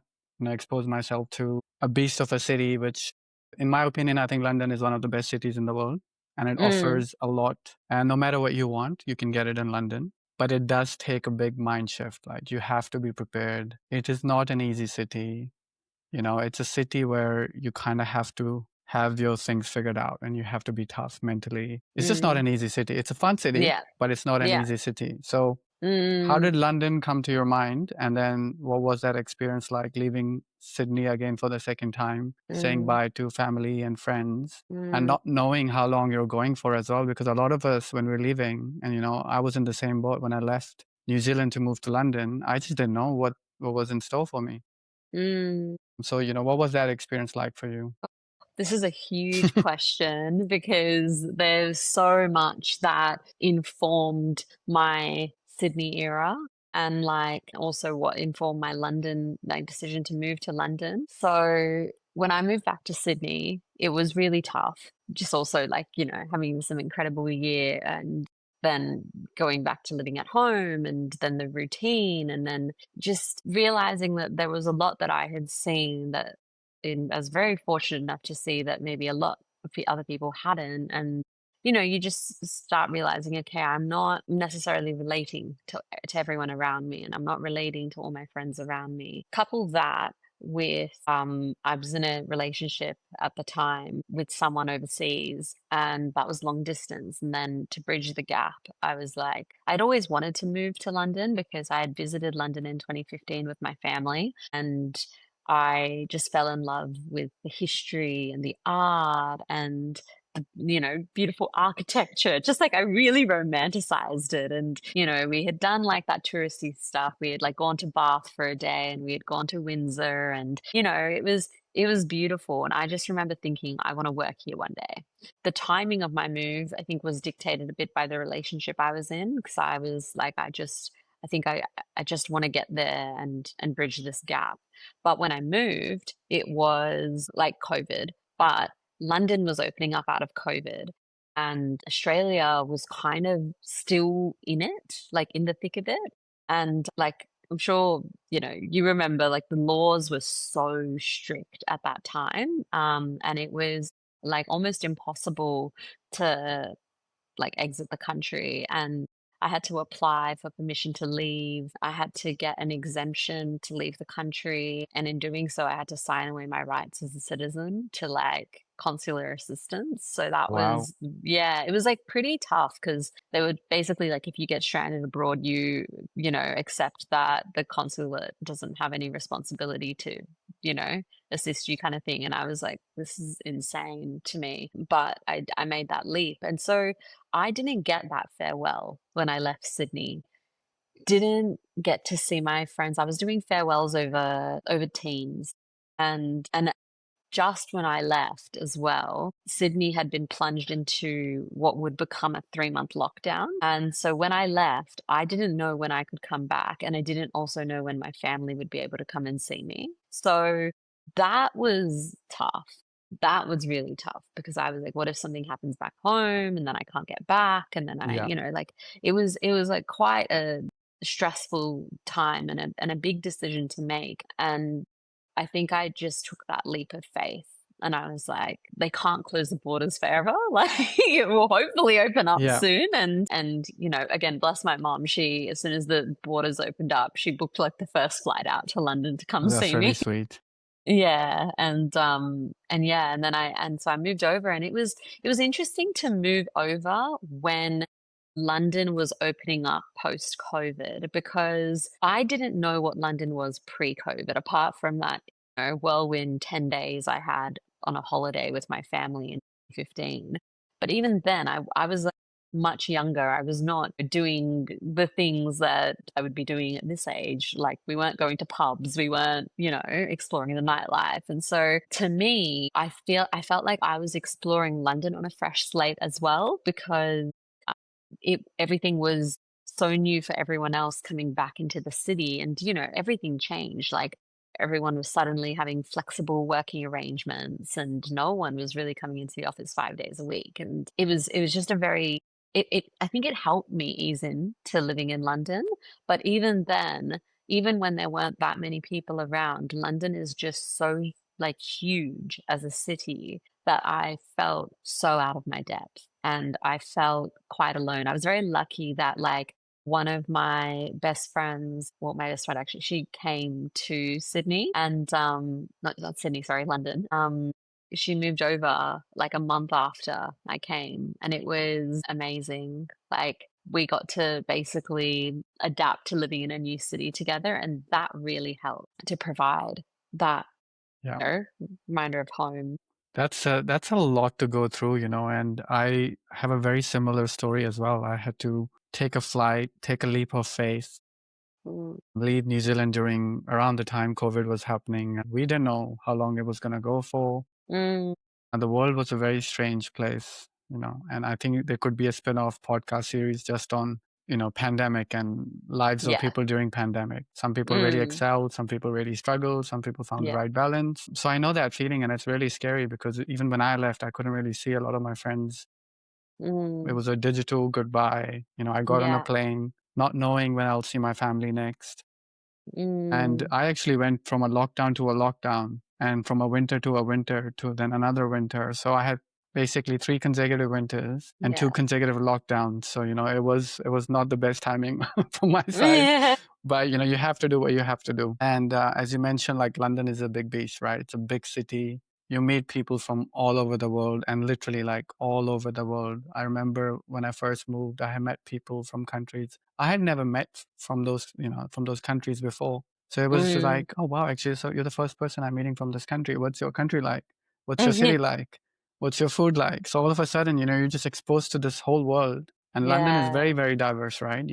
expose myself to a beast of a city, which in my opinion, I think London is one of the best cities in the world and it mm, offers a lot. And no matter what you want, you can get it in London. But it does take a big mind shift. Like you have to be prepared. It is not an easy city. It's a city where you kind of have to have your things figured out and you have to be tough mentally. It's just not Mm. an easy city. It's a fun city, Yeah. but it's not an Yeah. easy city. So how Mm. did London come to your mind? And then what was that experience like leaving Sydney again for the second time, saying Mm. bye to family and friends, and Mm. not knowing how long you're going for as well? Because a lot of us, when we're leaving, and I was in the same boat when I left New Zealand to move to London, I just didn't know what was in store for me. Mm. So, what was that experience like for you? This is a huge question because there's so much that informed my Sydney era and like also what informed my London like decision to move to London. So when I moved back to Sydney, it was really tough. Just also like, having some incredible year and then going back to living at home and then the routine and then just realizing that there was a lot that I had seen that I was very fortunate enough to see that maybe a lot of other people hadn't. And, you just start realizing, okay, I'm not necessarily relating to everyone around me, and I'm not relating to all my friends around me. Couple that with I was in a relationship at the time with someone overseas, and that was long distance. And then to bridge the gap, I was like, I'd always wanted to move to London because I had visited London in 2015 with my family, and I just fell in love with the history and the art and the, beautiful architecture. Just like I really romanticized it. And, we had done like that touristy stuff. We had like gone to Bath for a day and we had gone to Windsor and, it was beautiful. And I just remember thinking, I want to work here one day. The timing of my move, I think, was dictated a bit by the relationship I was in because I was like, I think I just want to get there and bridge this gap. But when I moved, it was like COVID, but London was opening up out of COVID and Australia was kind of still in it, like in the thick of it. And like, I'm sure, you remember like the laws were so strict at that time. And it was like almost impossible to like exit the country, and I had to apply for permission to leave. I had to get an exemption to leave the country, and in doing so I had to sign away my rights as a citizen to like consular assistance. So that Wow. was, yeah, it was like pretty tough because they would basically like if you get stranded abroad, accept that the consulate doesn't have any responsibility to, you know assist you kind of thing. And I was like, this is insane to me, but I made that leap. And so I didn't get that farewell when I left Sydney. Didn't get to see my friends. I was doing farewells over Teams, and just when I left as well, Sydney had been plunged into what would become a 3-month lockdown. And so when I left, I didn't know when I could come back, and I didn't also know when my family would be able to come and see me. So that was tough. That was really tough because I was like, what if something happens back home and then I can't get back? And then Yeah. like it was like quite a stressful time and a big decision to make. And I think I just took that leap of faith. And I was like, they can't close the borders forever. Like it will hopefully open up Yeah. soon. And again, bless my mom. She, as soon as the borders opened up, she booked like the first flight out to London to come That's see really me. sweet. Yeah, and yeah, and so I moved over, and it was interesting to move over when London was opening up post-COVID because I didn't know what London was pre-COVID, apart from that, whirlwind 10 days I had on a holiday with my family in 2015. But even then, I was like much younger. I was not doing the things that I would be doing at this age. Like we weren't going to pubs, we weren't, exploring the nightlife. And so to me, I felt like I was exploring London on a fresh slate as well because everything was so new for everyone else coming back into the city, and everything changed. Like everyone was suddenly having flexible working arrangements and no one was really coming into the office 5 days a week, and it was just a very I think it helped me ease in to living in London. But even then, even when there weren't that many people around, London is just so like huge as a city that I felt so out of my depth and I felt quite alone. I was very lucky that like one of my best friends, well, my best friend actually, she came to Sydney and not Sydney, sorry, London. she moved over like a month after I came, and it was amazing. Like, we got to basically adapt to living in a new city together, and that really helped to provide that, Yeah. you know, reminder of home. That's a lot to go through, and I have a very similar story as well. I had to take a flight, take a leap of faith, Mm, leave New Zealand during around the time COVID was happening. We didn't know how long it was going to go for. mm, And the world was a very strange place, and I think there could be a spin-off podcast series just on, pandemic and lives of yeah, people during pandemic. Some people really mm, excelled, some people really struggled, some people found the yeah, right balance. So I know that feeling and it's really scary because even when I left, I couldn't really see a lot of my friends. It mm, was a digital goodbye. I got on a yeah, plane, not knowing when I'll see my family next. And mm, I actually went from a lockdown to a lockdown and from a winter to a winter to then another winter. So I had basically 3 consecutive winters and 2 yeah. consecutive lockdowns. So, it was not the best timing from my side. But, you have to do what you have to do. And as you mentioned, like London is a big beast, right? It's a big city. You meet people from all over the world and literally like all over the world. I remember when I first moved, I had met people from countries I had never met from those countries before. So it was just Mm, like, oh wow, actually, so you're the first person I'm meeting from this country. What's your country like? What's your mhm, city like? What's your food like? So all of a sudden, you're just exposed to this whole world. And London is very, yeah, very diverse, right?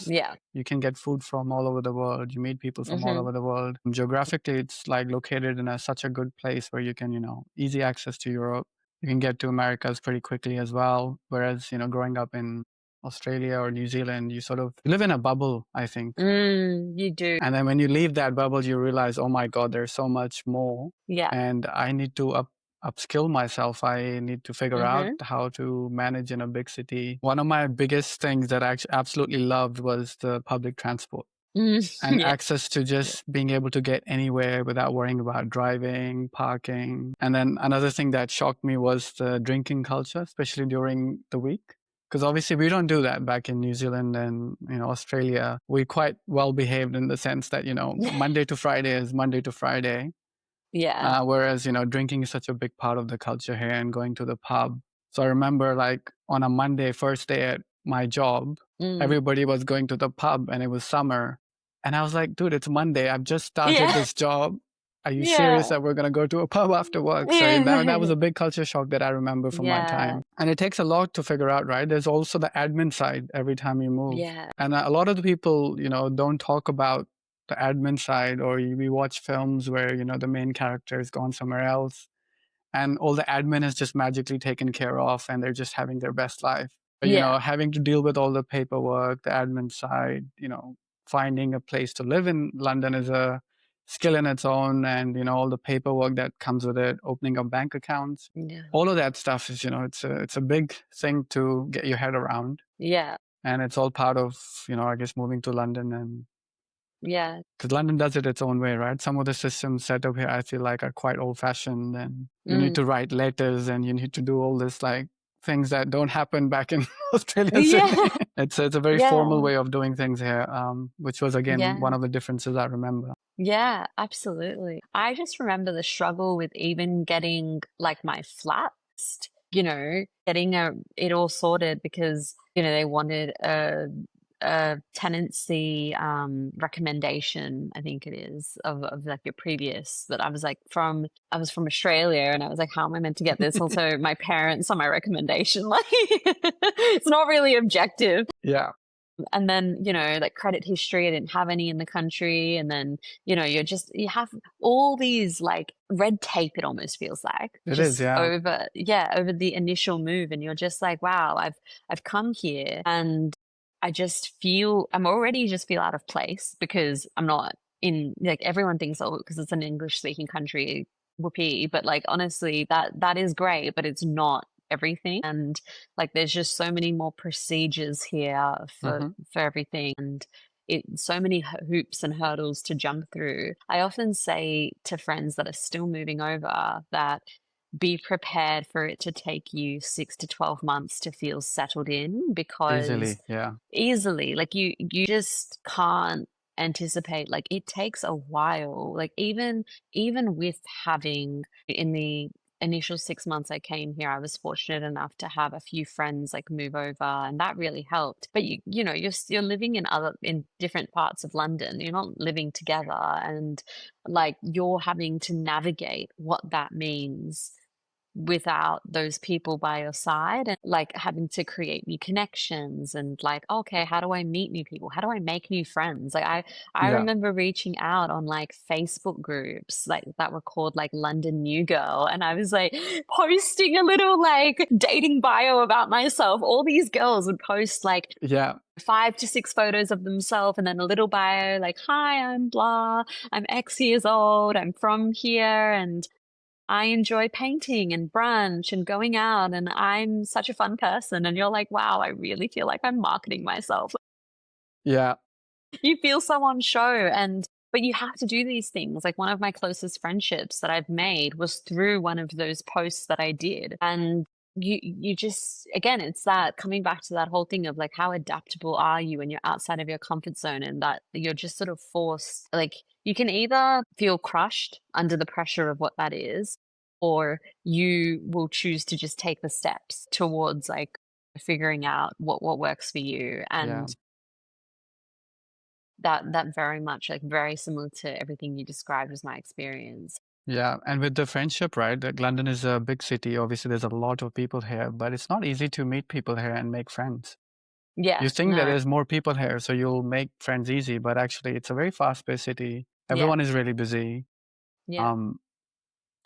yeah, You can get food from all over the world. You meet people from all mhm, over the world. Geographically, it's like located in such a good place where you can, easy access to Europe. You can get to Americas pretty quickly as well. Whereas, growing up in Australia or New Zealand, you sort of live in a bubble, I think. you do, And then when you leave that bubble, you realize, oh my God, there's so much more. yeah, And I need to upskill myself. I need to figure out mhm, how to manage in a big city. One of my biggest things that I actually absolutely loved was the public transport mm, and yeah, access to yeah, just being able to get anywhere without worrying about driving, parking. And then another thing that shocked me was the drinking culture, especially during the week. Because obviously we don't do that back in New Zealand and Australia. We're quite well behaved in the sense that Monday to Friday is Monday to Friday, yeah, whereas, drinking is such a big part of the culture here and going to the pub. So I remember like on a Monday, first day at my job, mm, everybody was going to the pub and it was summer. And I was like, dude, it's Monday. I've just started yeah, this job. Are you serious yeah, that we're going to go to a pub after work? So that was yeah, a big culture shock that I remember from my yeah, time. And it takes a lot to figure out, right? There's also the admin side every time you move. yeah, And a lot of the people, don't talk about the admin side, or we watch films where the main character has gone somewhere else and all the admin is just magically taken care of and they're just having their best life. But, yeah, having to deal with all the paperwork, the admin side, finding a place to live in London is a skill in its own, and all the paperwork that comes with it, opening up bank accounts, yeah, all of that stuff is it's a big thing to get your head around, yeah, and it's all part of I guess moving to London. And yeah, because London does it its own way, right? Some of the systems set up here, I feel like, are quite old-fashioned, and you need mm, to write letters, and you need to do all this like things that don't happen back in Australia, Sydney. yeah, It's a very formal yeah, way of doing things here, which was again one yeah. of the differences I remember. Yeah, absolutely. I just remember the struggle with even getting like my flat, getting it all sorted because, they wanted a tenancy recommendation, I think it is, of like your previous. But I was from Australia and I was like, how am I meant to get this? Also, my parents are my recommendation. Like it's not really objective. Yeah, And then, like credit history, I didn't have any in the country. And then, you have all these like red tape, it almost feels like, it is. just Yeah, over, yeah, over the initial move. And you're just like, wow, I've come here and I'm already just feel out of place because I'm not in, like, everyone thinks, oh, because it's an English speaking country, whoopee. But like, honestly, that is great, but it's not everything. And like there's just so many more procedures here hmm for everything, and so many hoops and hurdles to jump through. I often say to friends that are still moving over that be prepared for it to take you 6 to 12 months to feel settled in, because easily. Yeah, easily, like you just can't anticipate, like it takes a while, like even with having in the initial 6 months I came here, I was fortunate enough to have a few friends like move over, and that really helped. But you're living in different parts of London. You're not living together, and like you're having to navigate what that means without those people by your side, and like having to create new connections and like, okay, how do I meet new people, how do I make new friends? Like I Yeah. remember reaching out on like Facebook groups like that were called like London New Girl, and I was like posting a little like dating bio about myself. All these girls would post like Yeah. 5 to 6 photos of themselves and then a little bio like, hi, I'm blah, I'm X years old, I'm from here, and I enjoy painting and brunch and going out, and I'm such a fun person. And you're like, wow, I really feel like I'm marketing myself. Yeah. You feel so on show, and but you have to do these things. Like one of my closest friendships that I've made was through one of those posts that I did. And you just, again, it's that coming back to that whole thing of like how adaptable are you when you're outside of your comfort zone, and that you're just sort of forced, like you can either feel crushed under the pressure of what that is, or you will choose to just take the steps towards like figuring out what works for you. Yeah. And that very much, like, very similar to everything you described was my experience. Yeah. And with the friendship, right? Like London is a big city. Obviously, there's a lot of people here, but it's not easy to meet people here and make friends. Yeah, You think that no, there's more people here, so you'll make friends easy, but actually, it's a very fast-paced city. yeah, Everyone is really busy. yeah, Um,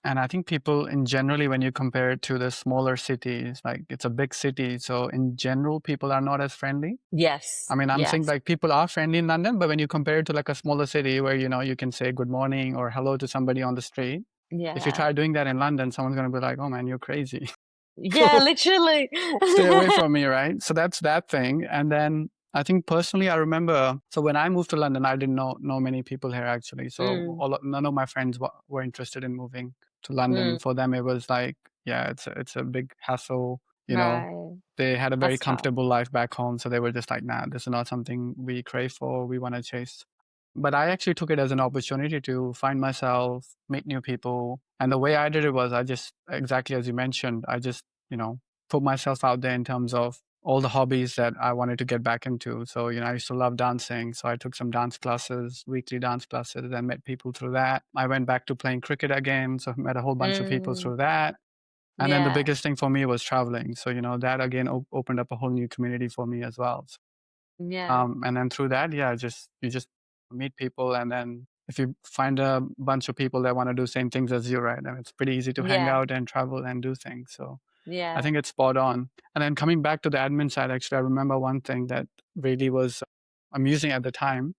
and I think people in generally, when you compare it to the smaller cities, like it's a big city, so in general, people are not as friendly. I yes, mean, I'm saying yes, like people are friendly in London, but when you compare it to like a smaller city where, you can say good morning or hello to somebody on the street, if you yeah, try doing that in London, someone's gonna be like, "Oh man, you're crazy. yeah, literally. Stay away from me," right? So that's that thing. And then I think personally, I remember, so when I moved to London, I didn't know many people here actually. So Mm, none of my friends were interested in moving to London. mm, For them, it was like, yeah, it's a big hassle. You know, right, they had a very that's tough. comfortable life back home, so they were just like, nah, this is not something we crave for. We want to chase. But I actually took it as an opportunity to find myself, meet new people. And the way I did it was I just, exactly as you mentioned, I just, put myself out there in terms of all the hobbies that I wanted to get back into. So, I used to love dancing. So I took some dance classes, weekly dance classes, and met people through that. I went back to playing cricket again. So I met a whole bunch of people Mm, through that. And then the yeah, biggest thing for me was traveling. So, that again opened up a whole new community for me as well. yeah, And then through that, yeah, you just meet people, and then if you find a bunch of people that want to do same things as you, right, then it's pretty easy to hang yeah, out and travel and do things. So I yeah, think it's spot on. And then coming back to the admin side, actually, I remember one thing that really was amusing at the time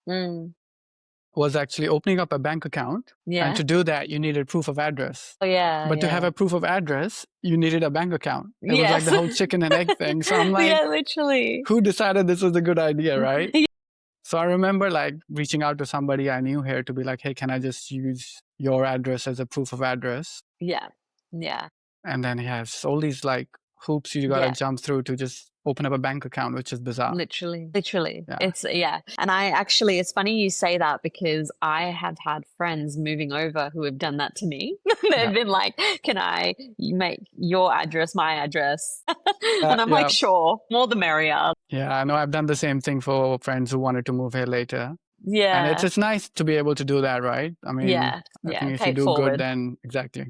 mm, was actually opening up a bank account. And yeah, to do that, you needed proof of address. oh, yeah, But to have yeah, a proof of address, you needed a bank account. It was like yes, the whole chicken and egg thing. So I'm like, yeah, literally. who decided this was a good idea, right? So I remember like reaching out to somebody I knew here to be like, hey, can I just use your address as a proof of address? Yeah, yeah, And then he has all these like hoops you got to yeah. jump through to just open up a bank account, which is bizarre. Literally, literally. Yeah. It's yeah. And I actually, it's funny you say that because I have had friends moving over who have done that to me. Yeah. They've been like, "Can I make your address my address?" And I'm like, Yeah. "Sure, more the merrier." Yeah. I know I've done the same thing for friends who wanted to move here later. And it's Yeah, it's nice to be able to do that, right? I mean, yeah, I yeah. think if Pay you it do good, forward. then exactly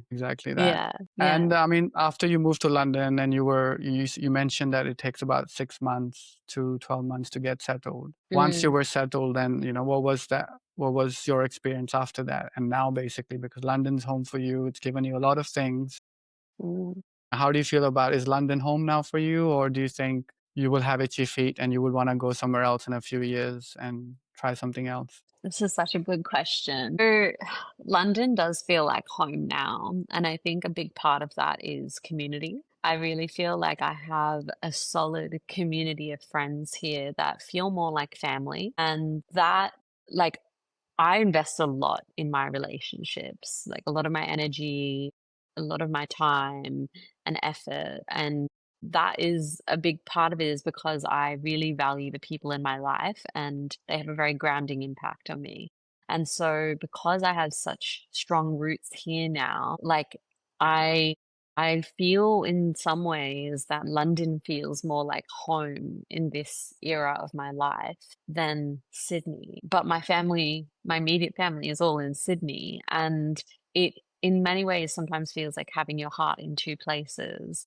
that. Yeah, yeah. And I mean, after you moved to London and you mentioned that it takes about 6 months to 12 months to get settled. Once you Mm, were settled, then, what was that? What was your experience after that? And now basically, because London's home for you, it's given you a lot of things. mm. How do you feel about, is London home now for you? Or do you think you will have itchy feet and you would want to go somewhere else in a few years and try something else? This is such a good question. So, London does feel like home now. And I think a big part of that is community. I really feel like I have a solid community of friends here that feel more like family. And that, like, I invest a lot in my relationships, like a lot of my energy, a lot of my time and effort. And that is a big part of it is because I really value the people in my life and they have a very grounding impact on me. And so because I have such strong roots here now, like I I feel in some ways that London feels more like home in this era of my life than Sydney. But my immediate family is all in Sydney, and it in many ways sometimes feels like having your heart in two places.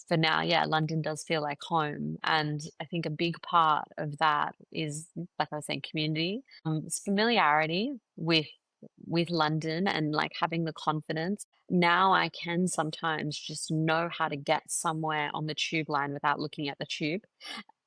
For now, yeah, London does feel like home. And I think a big part of that is, like I was saying, community. It's familiarity with London and like having the confidence. Now I can sometimes just know how to get somewhere on the tube line without looking at the tube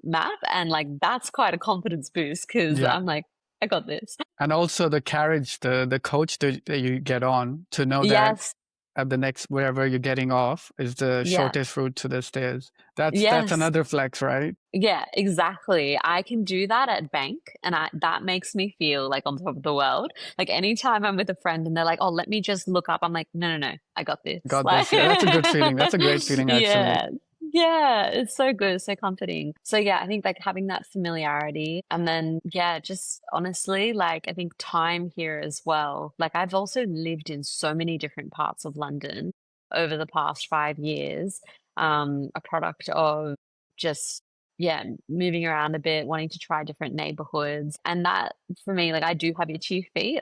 map. And like that's quite a confidence boost because Yeah. I'm like, I got this. And also the carriage, the coach that you get on, to know that Yes, at the next wherever you're getting off is the yeah, shortest route to the stairs. That's yes. another flex, right? Yeah, exactly. I can do that at bank, and I that makes me feel like on top of the world. Like anytime I'm with a friend and they're like, "Oh, let me just look up." I'm like, "No, no, no. I got this." Got Like this. Yeah, that's a good feeling. That's a great feeling, actually. Yeah. Yeah, it's so good, it's so comforting. So yeah, I think like having that familiarity and then yeah, just honestly, like I think time here as well. Like I've also lived in so many different parts of London over the past 5 years, a product of just yeah, moving around a bit, wanting to try different neighborhoods. And that for me, like I do have itchy feet.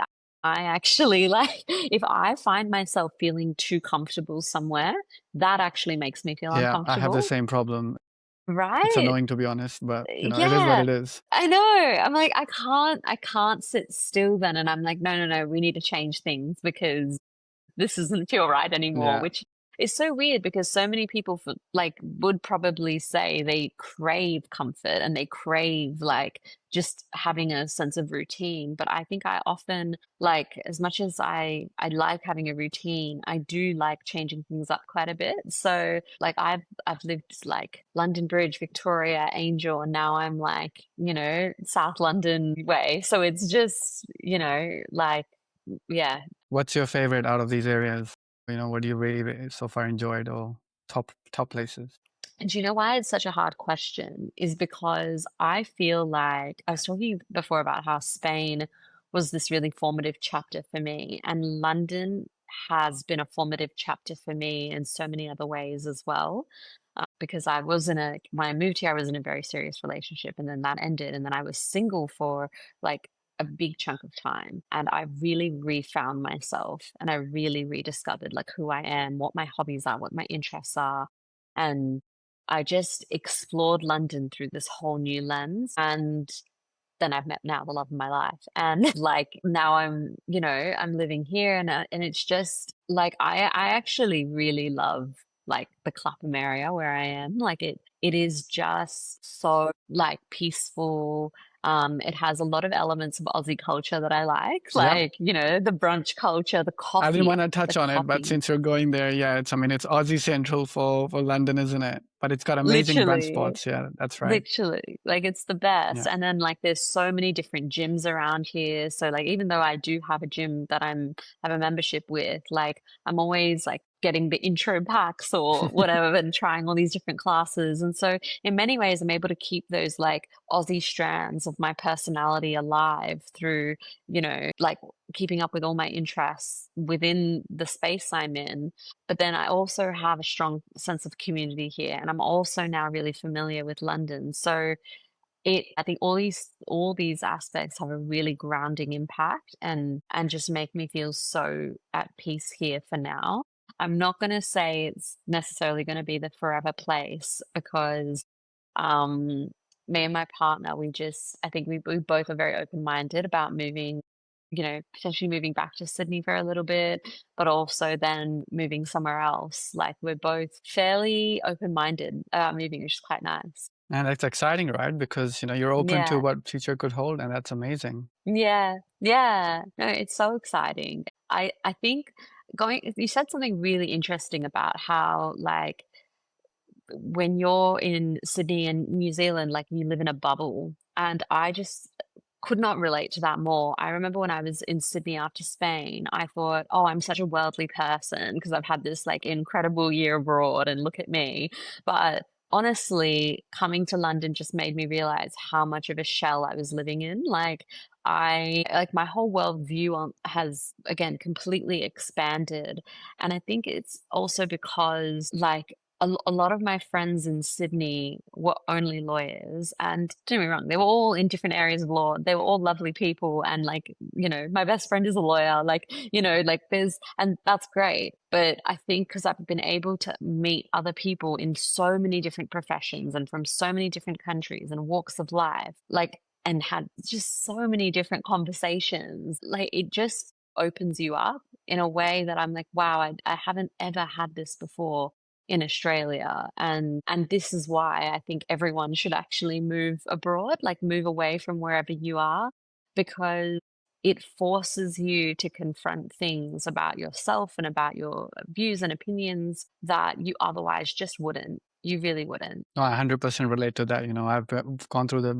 I actually like if I find myself feeling too comfortable somewhere, that actually makes me feel Yeah, I have the uncomfortable. same problem. It's Right? annoying, to be honest, but it is what Yeah. it is. I know. I'm like, I can't sit still then. And I'm like, no, no, no, we need to change things because this doesn't feel right anymore, Yeah. which is so weird because so many people like would probably say they crave comfort and they crave like just having a sense of routine. But I think I often like as much as I like having a routine, I do like changing things up quite a bit. So like I've lived like London Bridge, Victoria, Angel, and now I'm like, South London way. So it's just, like yeah, What's your favorite out of these areas? What do you really so far enjoyed, or top places? and do you know why it's such a hard question? Is because I feel like I was talking before about how Spain was this really formative chapter for me, and London has been a formative chapter for me in so many other ways as well. Because when I moved here, I was in a very serious relationship, and then that ended, and then I was single for like a big chunk of time, and I really refound myself, and I really rediscovered like who I am, what my hobbies are, what my interests are, and I just explored London through this whole new lens. And then I've met now the love of my life. And like now I'm living here and it's just like I actually really love like the Clapham area where I am. Like it is just so like peaceful. It has a lot of elements of Aussie culture that I Yep. like, the brunch culture, the I didn't coffee, want to the touch on it, but coffee. since you're going there, yeah, it's Aussie Central for London, isn't it? But it's got amazing brunch Literally. spots. Yeah, that's right. Literally, like it's the best. Yeah. And then like there's so many different gyms around here. So like even though I do have a gym that have a membership with, like I'm always like getting the intro packs or whatever and trying all these different classes. And so in many ways I'm able to keep those like Aussie strands of my personality alive through, like keeping up with all my interests within the space I'm in, but then I also have a strong sense of community here, and I'm also now really familiar with London. So I think all these aspects have a really grounding impact and just make me feel so at peace here for now. I'm not going to say it's necessarily going to be the forever place because um me and my partner, I think we both are very open-minded about moving, potentially moving back to Sydney for a little bit, but also then moving somewhere else. Like we're both fairly open-minded about moving, which is quite nice. And that's exciting, right? Because you're open to Yeah. what future could hold, and that's amazing. Yeah. Yeah. No, it's so exciting. I think you said something really interesting about how like when you're in Sydney and New Zealand, like you live in a bubble. And I just could not relate to that more. I remember when I was in Sydney after Spain, I thought, oh, I'm such a worldly person because I've had this like incredible year abroad and look at me. But honestly, coming to London just made me realize how much of a shell I was living in. Like my whole worldview has again completely expanded. And I think it's also because like a lot of my friends in Sydney were only lawyers. And don't get me wrong, they were all in different areas of law. They were all lovely people. And like, my best friend is a lawyer. Like, like and that's great. But I think because I've been able to meet other people in so many different professions and from so many different countries and walks of life, like, and had just so many different conversations, like, it just opens you up in a way that I'm like, wow, I haven't ever had this before in Australia. And this is why I think everyone should actually move abroad, like move away from wherever you are, because it forces you to confront things about yourself and about your views and opinions that you otherwise just wouldn't. You really wouldn't. No, I 100% relate to that. I've gone through the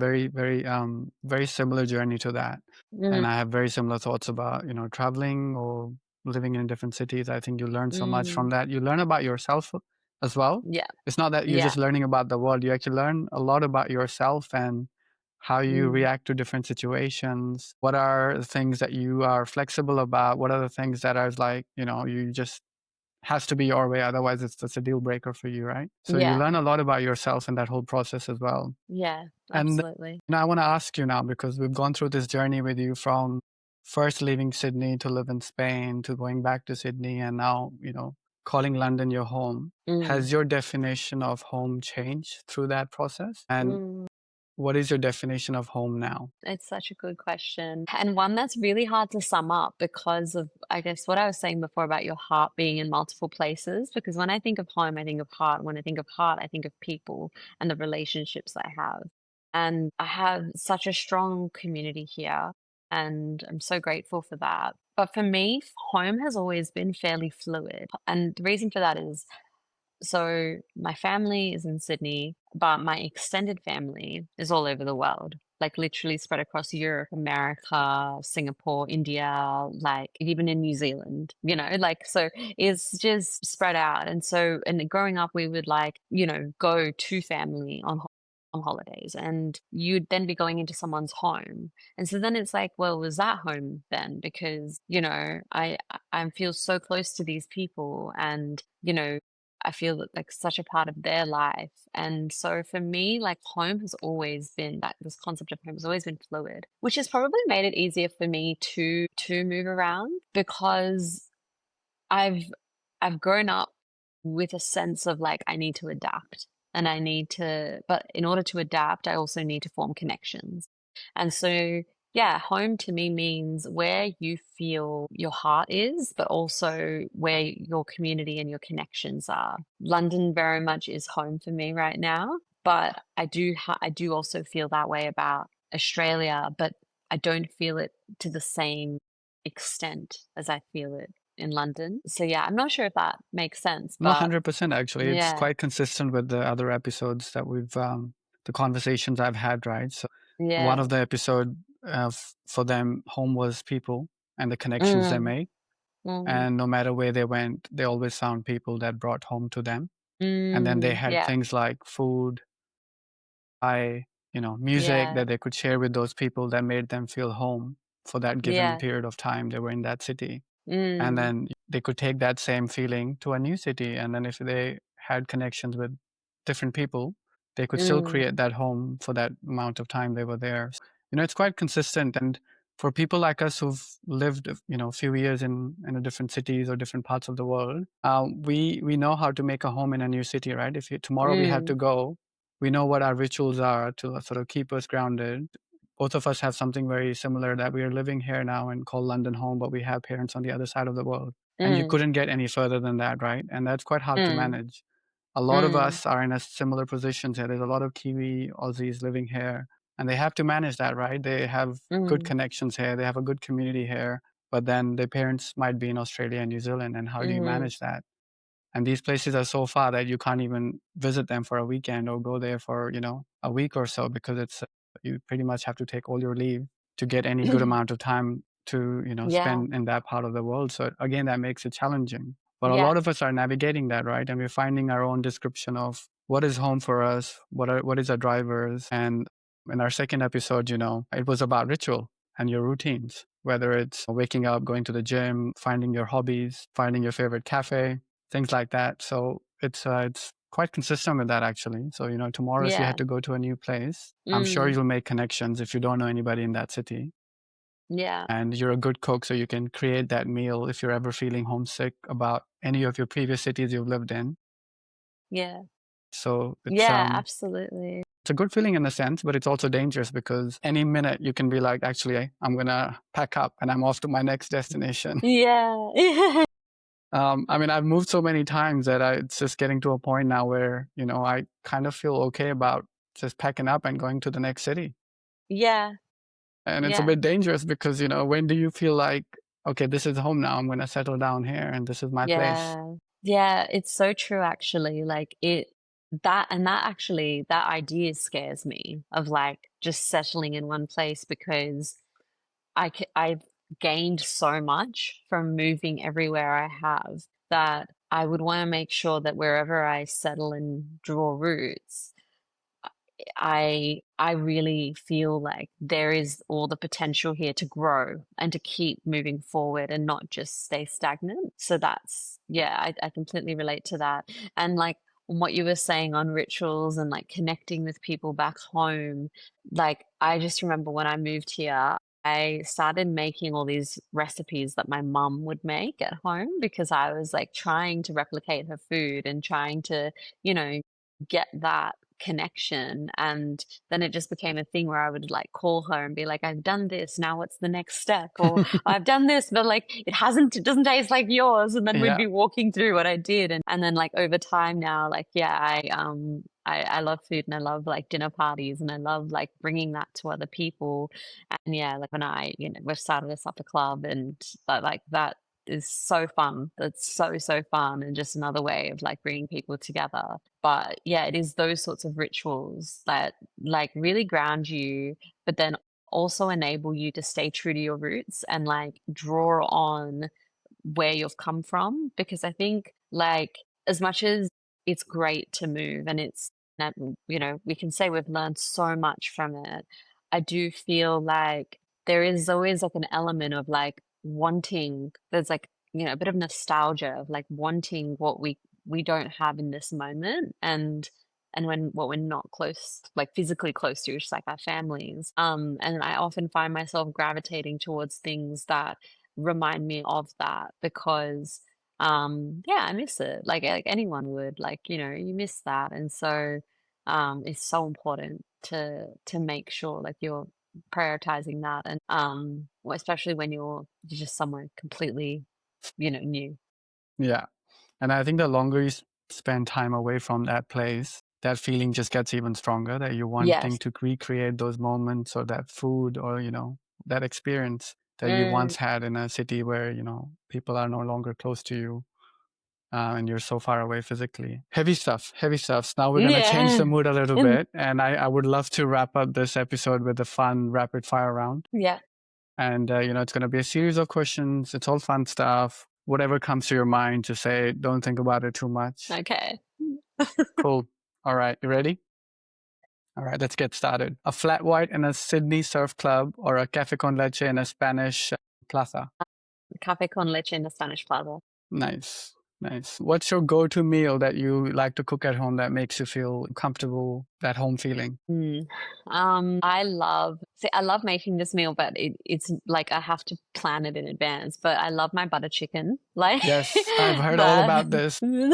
very similar journey to that. Mm, And I have very similar thoughts about, traveling or living in different cities. I think you learn so much from mm, that. You learn about yourself as well. yeah, It's not that you're yeah, just learning about the world. You actually learn a lot about yourself and how you mm, react to different situations. What are the things that you are flexible about? What are the things that are like, you just has to be your way, otherwise it's just a deal breaker for you, right? So you yeah, learn a lot about yourself in that whole process as well. yeah, And absolutely. I want to ask you now, because we've gone through this journey with you from first leaving Sydney to live in Spain to going back to Sydney and now, calling London your home. Mm, Has your definition of home changed through that process? And mm. what is your definition of home now? It's such a good question, and one that's really hard to sum up because of, I guess, what I was saying before about your heart being in multiple places. Because when I think of home, I think of heart. When I think of heart, I think of people and the relationships I have. And I have such a strong community here, and I'm so grateful for that. But for me, home has always been fairly fluid. And the reason for that is, so my family is in Sydney, but my extended family is all over the world, like literally spread across Europe, America, Singapore, India, like even in New Zealand, like so it's just spread out. And so, and growing up, we would like, go to family on holidays, and you'd then be going into someone's home. And so then it's like, well, was that home then? Because, I feel so close to these people, and, I feel that like such a part of their life. And so for me, like home has always been that this concept of home has always been fluid, which has probably made it easier for me to move around because I've I've grown up with a sense of like I need to adapt and but in order to adapt, I also need to form connections. And so, yeah, home to me means where you feel your heart is, but also where your community and your connections are. London very much is home for me right now, but I do also feel that way about Australia, but I don't feel it to the same extent as I feel it in London. So yeah, I'm not sure if that makes sense, No, but 100% actually. It's yeah, quite consistent with the other episodes that the conversations I've had, right? So one yeah. of the episode for them, home was people and the connections they Mm, made. mm, And no matter where they went, they always found people that brought home to them. And then they had yeah, things like food, music yeah, that they could share with those people that made them feel home for that given yeah, period of time they were in that city. And mm, then they could take that same feeling to a new city. And then if they had connections with different people, they could still mm, create that home for that amount of time they were there. It's quite consistent. And for people like us who've lived, a few years in different cities or different parts of the world, we know how to make a home in a new city, right? If tomorrow we had to mm, go, we know what our rituals are to sort of keep us grounded. Both of us have something very similar, that we are living here now and call London home, but we have parents on the other side of the world. And you mm, couldn't get any further than that, right? And that's quite hard to mm, manage. A lot of mm, us are in a similar positions here. There's a lot of Kiwi Aussies living here, and they have to manage that, right? They have good mm, connections here. They have a good community here, but then their parents might be in Australia and New Zealand. And how do you mm, manage that? And these places are so far that you can't even visit them for a weekend or go there for, a week or so, because you pretty much have to take all your leave to get any good amount of time to, yeah, spend in that part of the world. So again, that makes it challenging. But a Yeah. lot of us are navigating that, right? And we're finding our own description of what is home for us, what is our drivers. And in our second episode, it was about ritual and your routines, whether it's waking up, going to the gym, finding your hobbies, finding your favorite cafe, things like that. So it's quite consistent with that actually. So, tomorrow if you Yeah. had to go to a new place, I'm sure Mm. you'll make connections if you don't know anybody in that city. Yeah. And you're a good cook, so you can create that meal if you're ever feeling homesick about any of your previous cities you've lived in. Yeah. So Yeah, absolutely. it's a good feeling in a sense, but it's also dangerous because any minute you can be like, actually, I'm gonna pack up and I'm off to my next destination. Yeah. I mean, I've moved so many times that it's just getting to a point now where I kind of feel okay about just packing up and going to the next city. Yeah. And it's a Yeah. bit dangerous because when do you feel like, okay, this is home now. I'm gonna settle down here and this is my place. Yeah. Yeah, it's so true actually. Like that actually that idea scares me of like just settling in one place because I've gained so much from moving everywhere I have that I would want to make sure that wherever I settle and draw roots, I really feel like there is all the potential here to grow and to keep moving forward and not just stay stagnant. So that's yeah, I completely relate to that. And like what you were saying on rituals and like connecting with people back home, like I just remember when I moved here, I started making all these recipes that my mum would make at home because I was like trying to replicate her food and trying to, you know, get that connection. And then it just became a thing where I would like call her and be like, I've done this, now what's the next step? Or I've done this, but like it doesn't taste like yours. And then we'd Yeah. be walking through what I did. And then like over time now, like, yeah, I love food and I love like dinner parties and I love like bringing that to other people. And yeah, like when we've started a supper club and like that is so fun. That's so, so fun. And just another way of like bringing people together. But yeah, it is those sorts of rituals that like really ground you, but then also enable you to stay true to your roots and like draw on where you've come from. Because I think like as much as it's great to move and it's that, we can say we've learned so much from it. I do feel like there is always like an element of like wanting, there's like, a bit of nostalgia of like wanting what we don't have in this moment and when what we're not close, like physically close to, which is like our families. And I often find myself gravitating towards things that remind me of that because yeah, I miss it like anyone would, like you miss that. And so it's so important to make sure like you're prioritizing that and especially when you're just somewhere completely new. Yeah. And I think the longer you spend time away from that place, that feeling just gets even stronger that you're wanting Yes. to recreate those moments or that food or, that experience that you Mm, once had in a city where, people are no longer close to you and you're so far away physically. Heavy stuff, heavy stuff. So now we're going to change yeah. the mood a little And bit. And I would love to wrap up this episode with a fun rapid fire round. yeah. And, it's going to be a series of questions. It's all fun stuff. Whatever comes to your mind, just say, don't think about it too much. Okay. Cool. All right. You ready? All right. Let's get started. A flat white in a Sydney surf club or a cafe con leche in a Spanish plaza? Café con leche in the Spanish Plaza. Nice. Nice. What's your go-to meal that you like to cook at home that makes you feel comfortable, that home feeling? Mm. I love making this meal, but it's like I have to plan it in advance. But I love my butter chicken, like Yes, I've heard all the about this. and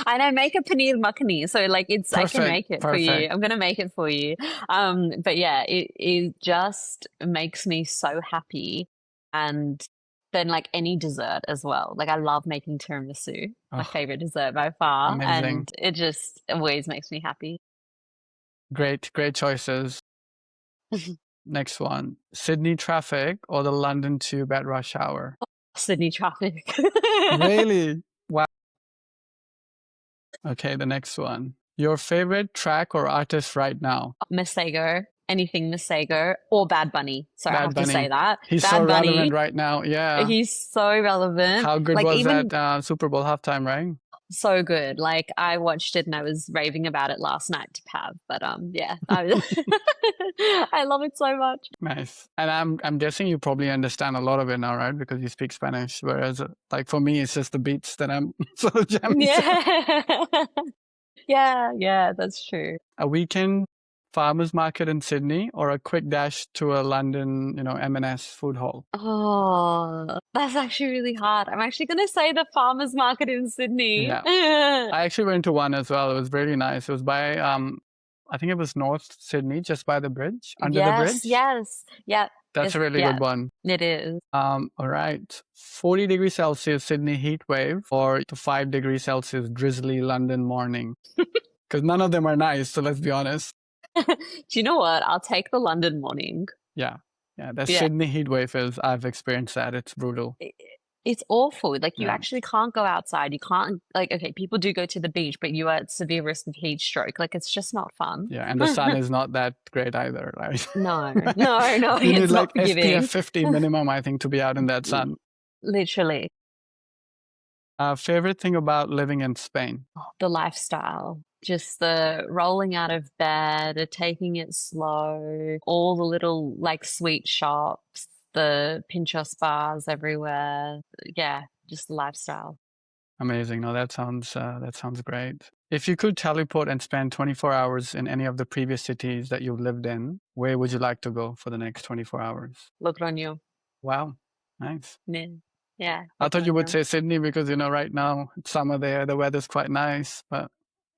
I make a paneer makhani, so like I can Perfect. make it for you. Perfect. I'm gonna make it for you. But yeah, it just makes me so happy, and then like any dessert as well. Like I love making tiramisu, my Oh, favorite dessert by far, amazing. and it just always makes me happy. Great, great choices. Next one. Sydney traffic or the London tube at rush hour? Sydney traffic. Really? Wow. Okay, the next one. Your favorite track or artist right now? Masego. anything Masego or Bad Bunny. So I Bad have to say Bunny. that. He's so Bad relevant Bunny, right now. Yeah. he's so relevant. How good Like was even that Super Bowl halftime, right? so good. Like I watched it and I was raving about it last night to Pav. But yeah, I love it so much. Nice. And I'm guessing you probably understand a lot of it now, right? Because you speak Spanish. Whereas, like for me, it's just the beats that I'm sort of jamming to. Yeah. Yeah, that's true. A weekend farmers market in Sydney or a quick dash to a London, M&S food hall. Oh, that's actually really hard. I'm actually gonna say the farmers market in Sydney. Yeah. I actually went to one as well. It was really nice. It was by I think it was North Sydney, just by the bridge, under the Yes, bridge. yes, yeah, That's yes, a really yeah, good one. it is. All right. 40 degrees Celsius Sydney heat wave or the 5 degrees Celsius drizzly London morning. Because none of them are nice, so let's be honest. Do you know what? I'll take the London morning. Yeah. Yeah. The Yeah. Sydney heat wave I've experienced that. It's brutal. It's awful. Like you Yeah. actually can't go outside. You can't like okay, people do go to the beach, but you are at severe risk of heat stroke. Like it's just not fun. Yeah. And the sun is not that great either, right? No, no, You need it's like not forgiving. SPF 50 minimum, I think, to be out in that sun. Literally. Favorite thing about living in Spain? The lifestyle, just the rolling out of bed, taking it slow, all the little like sweet shops, the Pinchos bars everywhere. Yeah, just the lifestyle. Amazing. No, that sounds great. If you could teleport and spend 24 hours in any of the previous cities that you've lived in, where would you like to go for the next 24 hours? Logroño. Wow. Nice. Yeah, I thought you would Logroño. say Sydney because, right now it's summer there, the weather's quite nice, but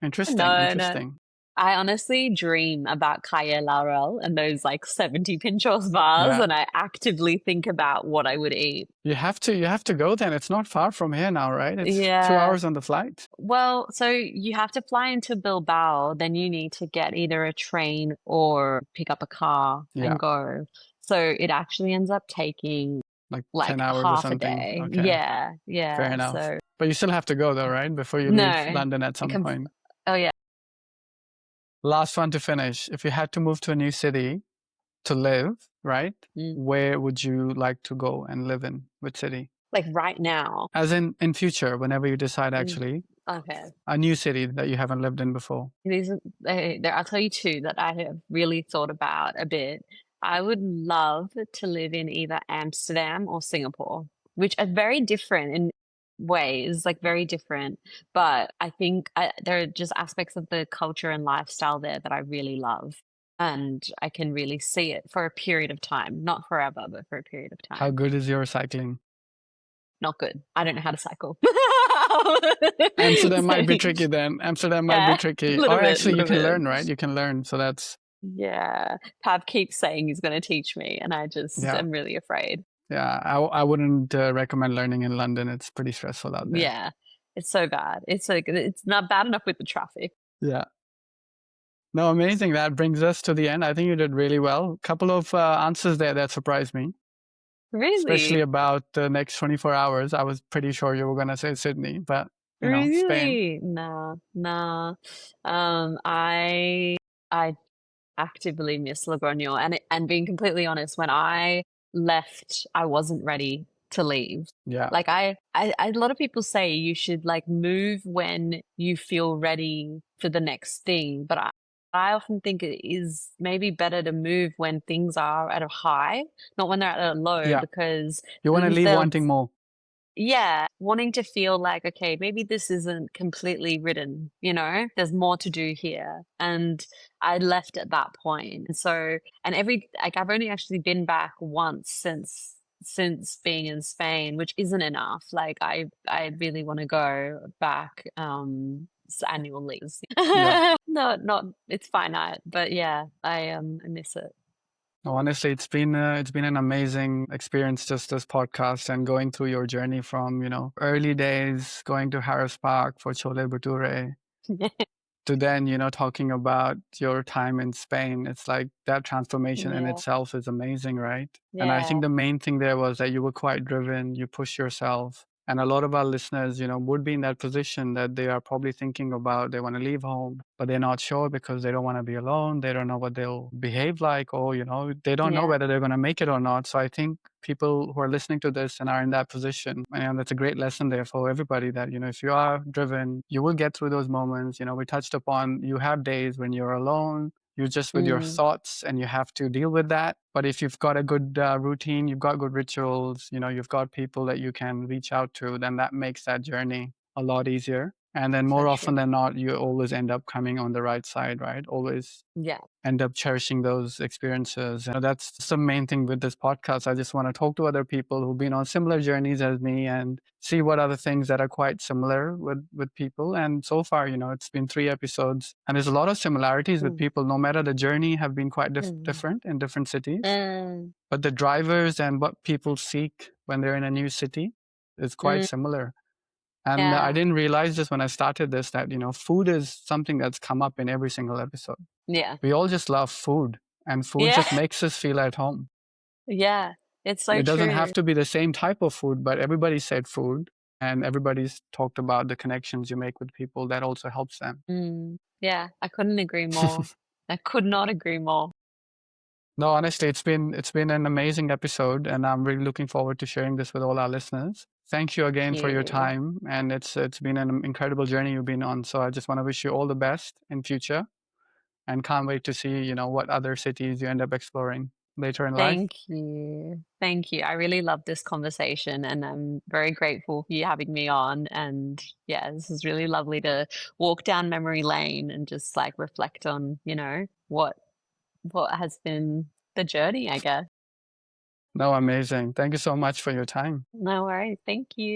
interesting, No. interesting. I honestly dream about Calle Laurel and those like 70 Pinchos bars, Yeah. and I actively think about what I would eat. You have to go then. It's not far from here now, right? It's 2 Yeah. hours on the flight. Well, so you have to fly into Bilbao, then you need to get either a train or pick up a car Yeah. and go. So it actually ends up taking Like like 10 hours or half a something. day. Okay. Yeah, Fair yeah. enough. So But you still have to go though, right? Before you leave no, London at I some point. oh yeah. Last one to finish. If you had to move to a new city to live, right? Mm. Where would you like to go and live in? Which city? Like right now. As in future, whenever you decide actually, Okay. a new city that you haven't lived in before. These are, I'll tell you two that I have really thought about a bit. I would love to live in either Amsterdam or Singapore, which are very different in ways, like very different. But I think there are just aspects of the culture and lifestyle there that I really love. And I can really see it for a period of time, not forever, but for a period of How time. good is your cycling? Not good. I don't know how to cycle. Amsterdam might be So, tricky then. Amsterdam might be yeah, tricky. little Or bit, actually, you little can bit. learn, right? You can learn. So that's, Yeah, Pav keeps saying he's going to teach me, and I just yeah. am really afraid. Yeah, I wouldn't recommend learning in London. It's pretty stressful out there. Yeah, it's so bad. It's not bad enough with the traffic. Yeah. No, amazing. That brings us to the end. I think you did really well. Couple of answers there that surprised me, especially Really, about the next 24 hours. I was pretty sure you were going to say Sydney, but Spain. really, nah, nah. I actively miss Logroño, and being completely honest, when I left, I wasn't ready to leave. Yeah. Like a lot of people say you should like move when you feel ready for the next thing, but I often think it is maybe better to move when things are at a high, not when they're at a low, Yeah. because You want to leave they'll wanting more. yeah, wanting to feel like, okay, maybe this isn't completely written, there's more to do here. And I left at that point. And so, and like I've only actually been back once since being in Spain, which isn't enough. Like I really want to go back, annual leaves. Yeah. No, not, it's finite, but yeah, I miss it. Honestly, it's been an amazing experience, just this podcast and going through your journey from early days going to Harris Park for Chole Bhature to then talking about your time in Spain. It's like that transformation in Yeah, itself is amazing, right? And I yeah, think the main thing there was that you were quite driven. You pushed yourself. And a lot of our listeners, would be in that position that they are probably thinking about they want to leave home, but they're not sure because they don't want to be alone. They don't know what they'll behave like, or, they don't know Yeah. whether they're going to make it or not. So I think people who are listening to this and are in that position, and that's a great lesson there for everybody that, if you are driven, you will get through those moments. We touched upon you have days when you're alone, you're just with your Mm, thoughts and you have to deal with that. But if you've got a good routine, you've got good rituals, you've got people that you can reach out to, then that makes that journey a lot easier. And then so more true. often than not, you always end up coming on the right side, right? Always Yeah. end up cherishing those experiences. And that's the main thing with this podcast. I just want to talk to other people who've been on similar journeys as me and see what other things that are quite similar with people. And so far, it's been 3 episodes and there's a lot of similarities with Mm, people, no matter the journey have been quite mm, different in different cities. mm, But the drivers and what people seek when they're in a new city is quite mm, similar. And I yeah. didn't realize this when I started this, that, food is something that's come up in every single episode. Yeah. We all just love food, and food Yeah. just makes us feel at home. Yeah. It's so It doesn't have true. to be the same type of food, but everybody said food, and everybody's talked about the connections you make with people that also helps them. Yeah, I couldn't agree more. I could not agree more. No, honestly, it's been an amazing episode, and I'm really looking forward to sharing this with all our listeners. Thank you Thank again for your you. time, and it's been an incredible journey you've been on. So I just want to wish you all the best in future, and can't wait to see what other cities you end up exploring later in life. Thank you. Thank you. I really love this conversation and I'm very grateful for you having me on. And yeah, this is really lovely to walk down memory lane and just like reflect on, what has been the journey, I guess. No, amazing. Thank you so much for your time. No worries. Thank you.